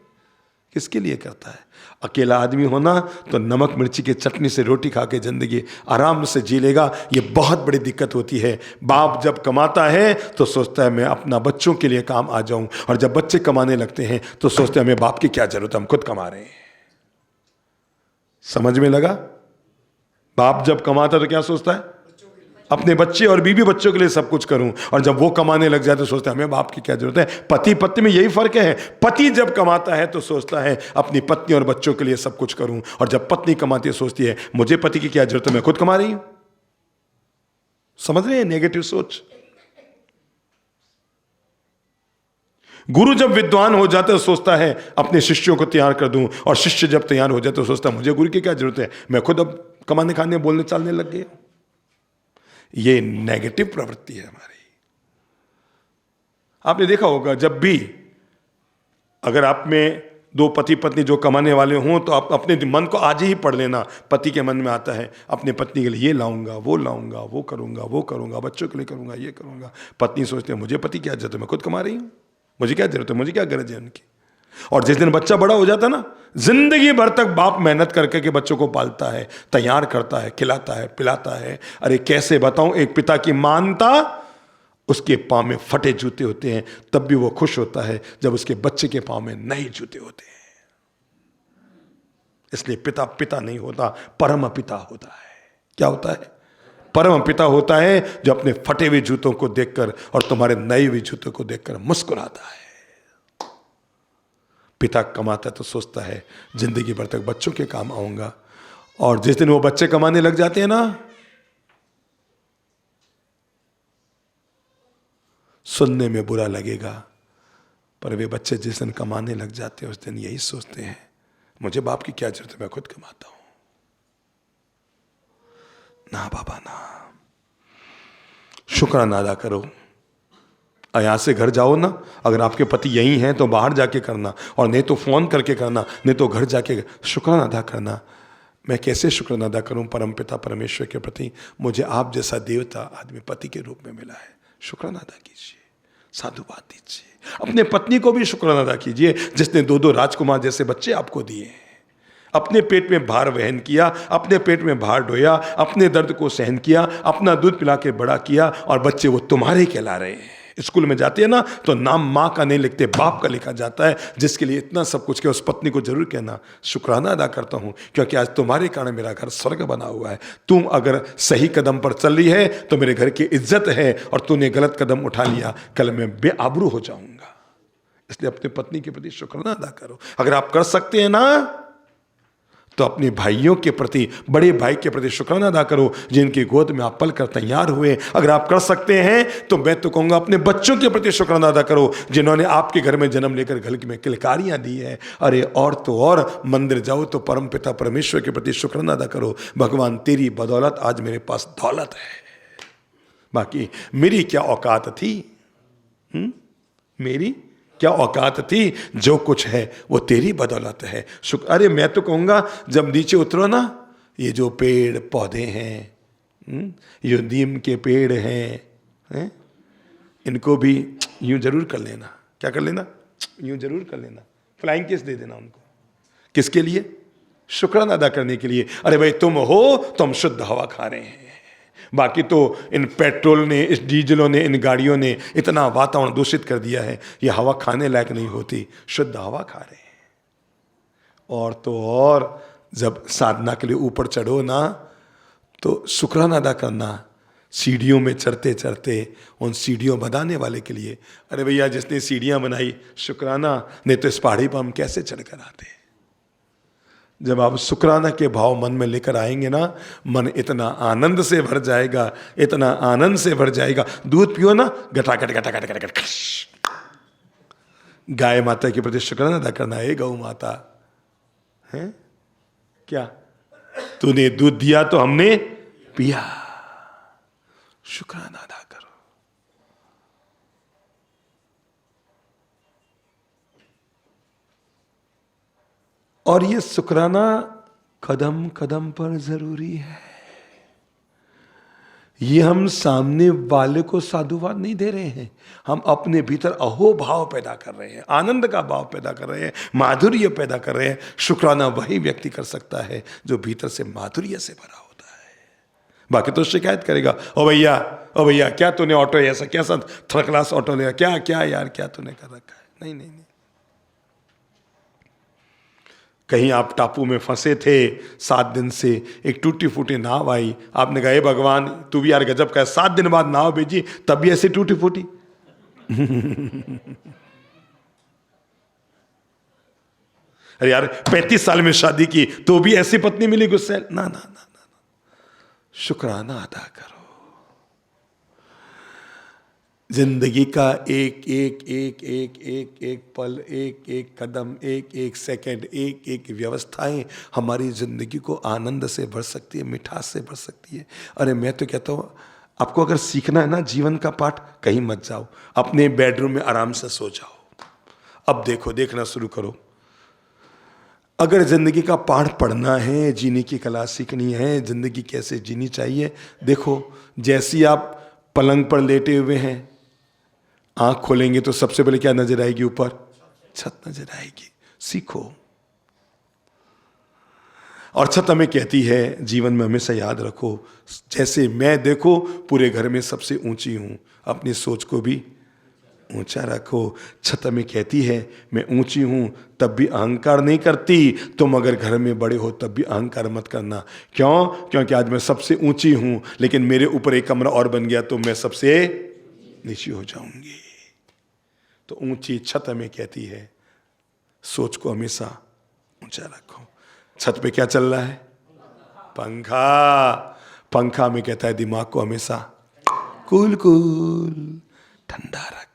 किसके लिए करता है? अकेला आदमी होना तो नमक मिर्ची की चटनी से रोटी खा के जिंदगी आराम से जी लेगा, ये बहुत बड़ी दिक्कत होती है। बाप जब कमाता है तो सोचता है मैं अपना बच्चों के लिए काम आ जाऊं, और जब बच्चे कमाने लगते हैं तो सोचते हैं हमें बाप की क्या जरूरत है, हम खुद कमा रहे हैं। समझ में लगा? बाप जब कमाता तो क्या सोचता है? अपने बच्चे और बीवी बच्चों के लिए सब कुछ करूं, और जब वो कमाने लग जाए तो सोचता है हमें बाप की क्या जरूरत है। पति पत्नी में यही फर्क है। पति जब कमाता है तो सोचता है अपनी पत्नी और बच्चों के लिए सब कुछ करूं, और जब पत्नी कमाती है सोचती है मुझे पति की क्या जरूरत है, मैं खुद कमा रही हूं। समझ रहे हैं नेगेटिव सोच? गुरु जब विद्वान हो जाता है सोचता है अपने शिष्यों को तैयार कर दूं, और शिष्य जब तैयार हो जाते तो सोचता है मुझे गुरु की क्या जरूरत है, मैं खुद अब कमाने खाने बोलने चालने लग गया। ये नेगेटिव प्रवृत्ति है हमारी। आपने देखा होगा जब भी अगर आप में दो पति पत्नी जो कमाने वाले हों तो आप अपने मन को आज ही पढ़ लेना। पति के मन में आता है अपने पत्नी के लिए ये लाऊंगा, वो करूंगा, बच्चों के लिए करूंगा, ये करूंगा। पत्नी सोचते हैं मुझे पति क्या जरूरत है, मैं खुद कमा रही हूं, मुझे क्या जरूरत है, मुझे क्या गरज है उनकी। और जिस दिन बच्चा बड़ा हो जाता ना, जिंदगी भर तक बाप मेहनत करके के बच्चों को पालता है, तैयार करता है, खिलाता है, पिलाता है। अरे कैसे बताऊं, एक पिता की मानता, उसके पांव में फटे जूते होते हैं तब भी वो खुश होता है जब उसके बच्चे के पांव में नए जूते होते हैं। इसलिए पिता पिता नहीं होता, परम पिता होता है। क्या होता है? परम पिता होता है जो अपने फटे हुए जूतों को देखकर और तुम्हारे नए हुए जूतों को देखकर मुस्कुराता है। पिता कमाता है तो सोचता है जिंदगी भर तक बच्चों के काम आऊंगा, और जिस दिन वो बच्चे कमाने लग जाते हैं ना, सुनने में बुरा लगेगा, पर वे बच्चे जिस दिन कमाने लग जाते हैं उस दिन यही सोचते हैं मुझे बाप की क्या जरूरत है, मैं खुद कमाता हूं। ना बाबा ना, शुक्राना अदा करो। यहां से घर जाओ ना, अगर आपके पति यही हैं तो बाहर जाके करना, और नहीं तो फोन करके करना, नहीं तो घर जाके शुक्राना अदा करना। मैं कैसे शुक्राना अदा करूं परमपिता परमेश्वर के प्रति, मुझे आप जैसा देवता आदमी पति के रूप में मिला है। शुक्राना अदा कीजिए, साधुवाद दीजिए। अपने पत्नी को भी शुक्राना अदा कीजिए जिसने 2-2 राजकुमार जैसे बच्चे आपको दिए हैं। अपने पेट में भार वहन किया, अपने पेट में भार ढोया, अपने दर्द को सहन किया, अपना दूध पिला के बड़ा किया, और बच्चे वो तुम्हारे कहला रहे हैं। स्कूल में जाते हैं ना तो नाम माँ का नहीं लिखते, बाप का लिखा जाता है। जिसके लिए इतना सब कुछ किया उस पत्नी को जरूर कहना शुक्राना अदा करता हूँ, क्योंकि आज तुम्हारे कारण मेरा घर स्वर्ग बना हुआ है। तुम अगर सही कदम पर चल रही है तो मेरे घर की इज्जत है, और तूने गलत कदम उठा लिया कल मैं बेआबरू हो जाऊंगा। इसलिए अपने पत्नी के प्रति शुक्राना अदा करो। अगर आप कर सकते हैं ना तो अपने भाइयों के प्रति, बड़े भाई के प्रति शुक्राना अदा करो जिनकी गोद में आप पल कर तैयार हुए। अगर आप कर सकते हैं तो मैं तो कहूंगा अपने बच्चों के प्रति शुक्राना अदा करो जिन्होंने आपके घर में जन्म लेकर घर में किलकारियां दी है। अरे और तो और मंदिर जाओ तो परम पिता परमेश्वर के प्रति शुक्राना अदा करो, भगवान तेरी बदौलत आज मेरे पास दौलत है, बाकी मेरी क्या औकात थी। मेरी क्या औकात थी, जो कुछ है वो तेरी बदौलत है। अरे मैं तो कहूँगा जब नीचे उतरो ना, ये जो पेड़ पौधे हैं, ये नीम के पेड़ हैं, इनको भी यूं जरूर कर लेना। क्या कर लेना? यूं जरूर कर लेना, फ्लाइंग किस दे देना उनको। किसके लिए? शुक्राना अदा करने के लिए। अरे भाई तुम हो तो हम शुद्ध हवा खा रहे हैं, बाकी तो इन पेट्रोल ने, इस डीजलों ने, इन गाड़ियों ने इतना वातावरण दूषित कर दिया है, ये हवा खाने लायक नहीं होती। शुद्ध हवा खा रहे हैं। और तो और जब साधना के लिए ऊपर चढ़ो ना तो शुक्राना अदा करना सीढ़ियों में चढ़ते चढ़ते उन सीढ़ियों बनाने वाले के लिए, अरे भैया जिसने सीढ़ियां बनाई शुक्राना, नहीं तो इस पहाड़ी पर हम कैसे चढ़कर आते। जब आप शुक्राना के भाव मन में लेकर आएंगे ना, मन इतना आनंद से भर जाएगा, इतना आनंद से भर जाएगा। दूध पियो ना, गटागट गटागट गटागट। गाय माता के प्रति शुक्राना अदा करना है। गौ माता है क्या, तूने दूध दिया तो हमने पिया, शुक्राना अदा करो। और ये शुक्राना कदम कदम पर जरूरी है। ये हम सामने वाले को साधुवाद नहीं दे रहे हैं, हम अपने भीतर अहो भाव पैदा कर रहे हैं, आनंद का भाव पैदा कर रहे हैं, माधुर्य पैदा कर रहे हैं। शुक्राना वही व्यक्ति कर सकता है जो भीतर से माधुर्य से भरा होता है। बाकी तो शिकायत करेगा, ओ भैया क्या तूने ऑटो ऐसा कैसा थर्ड क्लास ऑटो लिया, क्या क्या यार क्या तूने कर रखा है। नहीं नहीं नहीं, कहीं आप टापू में फंसे थे 7 दिन से, एक टूटी फूटी नाव आई, आपने कहा हे भगवान तू भी यार गजब का है, 7 दिन बाद नाव भेजी तब भी ऐसी टूटी फूटी। अरे यार 35 साल में शादी की तो भी ऐसी पत्नी मिली गुस्से, ना ना ना ना, शुक्राना अदा करो। जिंदगी का एक एक एक एक एक एक पल, एक एक कदम, एक एक सेकंड, एक एक व्यवस्थाएं हमारी जिंदगी को आनंद से भर सकती है, मिठास से भर सकती है। अरे मैं तो कहता हूँ आपको अगर सीखना है ना जीवन का पाठ, कहीं मत जाओ, अपने बेडरूम में आराम से सो जाओ। अब देखना शुरू करो। अगर जिंदगी का पाठ पढ़ना है, जीने की कला सीखनी है, जिंदगी कैसे जीनी चाहिए, देखो जैसी आप पलंग पर लेटे हुए हैं, आंख खोलेंगे तो सबसे पहले क्या नजर आएगी, ऊपर छत नजर आएगी। सीखो। और छत हमें कहती है जीवन में हमेशा याद रखो, जैसे मैं देखो पूरे घर में सबसे ऊंची हूं, अपनी सोच को भी ऊंचा रखो। छत हमें कहती है मैं ऊंची हूं तब भी अहंकार नहीं करती, तुम अगर घर में बड़े हो तब भी अहंकार मत करना। क्यों? क्योंकि आज मैं सबसे ऊंची हूं, लेकिन मेरे ऊपर एक कमरा और बन गया तो मैं सबसे नीचे हो जाऊंगी। तो ऊंची छत हमें कहती है सोच को हमेशा ऊंचा रखो। छत पे क्या चल रहा है? पंखा में कहता है दिमाग को हमेशा कूल ठंडा रखो।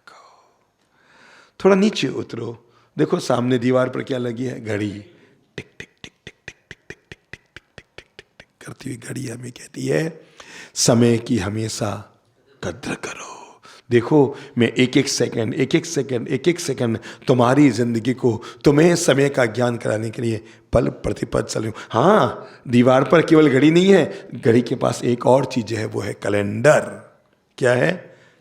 थोड़ा नीचे उतरो, देखो सामने दीवार पर क्या लगी है, घड़ी टिक टिक टिक टिक टिक टिक टिक टिक टिक टिक टिक टिक टिक करती हुई घड़ी हमें कहती है समय की हमेशा कद्र करो। देखो मैं एक एक सेकंड तुम्हारी जिंदगी को, तुम्हें समय का ज्ञान कराने के लिए पल प्रतिपल चल रही हूं। हाँ, दीवार पर केवल घड़ी नहीं है, घड़ी के पास एक और चीज है, वो है कैलेंडर। क्या है?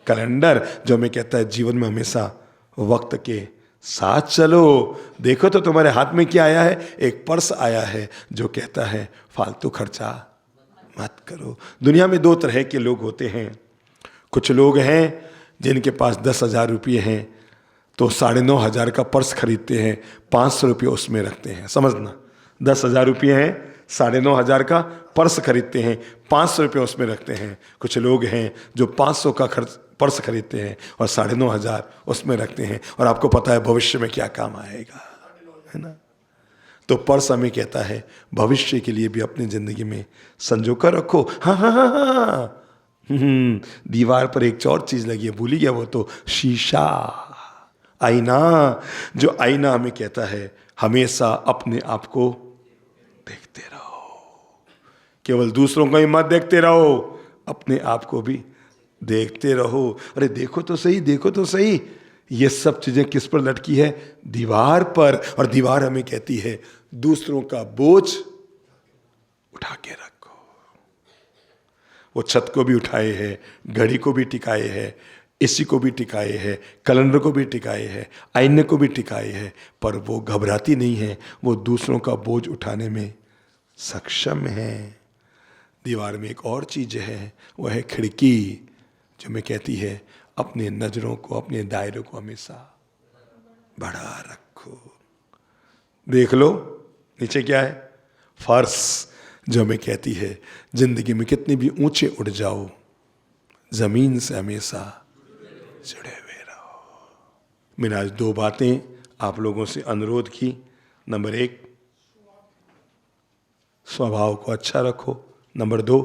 कैलेंडर, जो हमें कहता है जीवन में हमेशा वक्त के साथ चलो। देखो तो तुम्हारे हाथ में क्या आया है, एक पर्स आया है जो कहता है फालतू खर्चा मत करो। दुनिया में 2 तरह के लोग होते हैं। कुछ लोग हैं जिनके पास 10,000 रुपये हैं तो 9,500 का पर्स खरीदते हैं, 500 रुपये उसमें रखते हैं। समझना, 10,000 रुपये हैं, 9,500 का पर्स खरीदते हैं, 500 रुपये उसमें रखते हैं। कुछ लोग हैं जो 500 का पर्स खरीदते हैं और 9,500 उसमें रखते हैं, और आपको पता है भविष्य में क्या काम आएगा, है ना। तो पर्स हमें कहता है भविष्य के लिए भी अपनी जिंदगी में संजो कर रखो। हाँ, दीवार पर एक और चीज लगी है, भूल गया, वो तो शीशा, आईना। जो आईना हमें कहता है हमेशा अपने आप को देखते रहो। केवल दूसरों को ही मत देखते रहो, अपने आप को भी देखते रहो। अरे देखो तो सही, ये सब चीजें किस पर लटकी है? दीवार पर। और दीवार हमें कहती है दूसरों का बोझ उठा के रखो। वो छत को भी उठाए है, घड़ी को भी टिकाए है, एसी को भी टिकाए है, कैलेंडर को भी टिकाए है, आईने को भी टिकाए है, पर वो घबराती नहीं है, वो दूसरों का बोझ उठाने में सक्षम है। दीवार में एक और चीज है, वो है खिड़की, जो मैं कहती है अपने नजरों को, अपने दायरे को हमेशा बढ़ा रखो। देख लो नीचे क्या है, फर्श, जो हमें कहती है जिंदगी में कितनी भी ऊंचे उड़ जाओ, जमीन से हमेशा जुड़े हुए रहो। मैंने आज 2 बातें आप लोगों से अनुरोध की। नंबर 1, स्वभाव को अच्छा रखो। नंबर 2,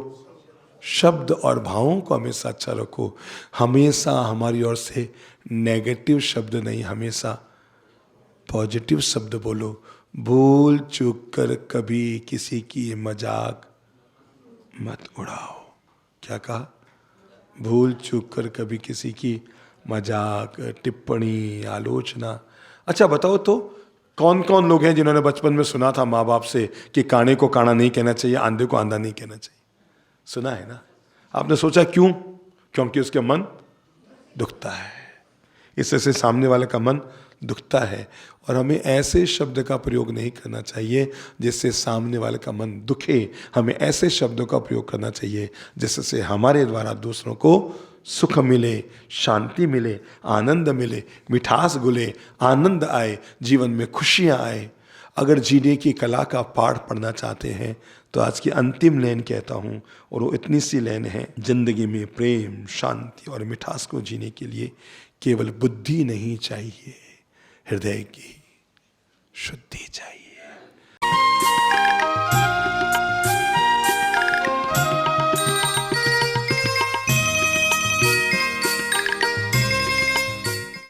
शब्द और भावों को हमेशा अच्छा रखो। हमेशा हमारी ओर से नेगेटिव शब्द नहीं, हमेशा पॉजिटिव शब्द बोलो। भूल चूक कर कभी किसी की मजाक मत उड़ाओ। क्या कहा? भूल चूक कर कभी किसी की मजाक, टिप्पणी, आलोचना। अच्छा बताओ तो कौन कौन लोग हैं जिन्होंने बचपन में सुना था माँ बाप से कि काने को काना नहीं कहना चाहिए, आंधे को आंधा नहीं कहना चाहिए? सुना है ना? आपने सोचा क्यों? क्योंकि उसके मन दुखता है, इससे सामने वाले का मन दुखता है। और हमें ऐसे शब्द का प्रयोग नहीं करना चाहिए जिससे सामने वाले का मन दुखे। हमें ऐसे शब्दों का प्रयोग करना चाहिए जिससे हमारे द्वारा दूसरों को सुख मिले, शांति मिले, आनंद मिले, मिठास घुले, आनंद आए, जीवन में खुशियाँ आए। अगर जीने की कला का पाठ पढ़ना चाहते हैं तो आज की अंतिम लाइन कहता हूँ, और वो इतनी सी लाइन है, जिंदगी में प्रेम, शांति और मिठास को जीने के लिए केवल बुद्धि नहीं चाहिए, हृदय की शुद्धि चाहिए।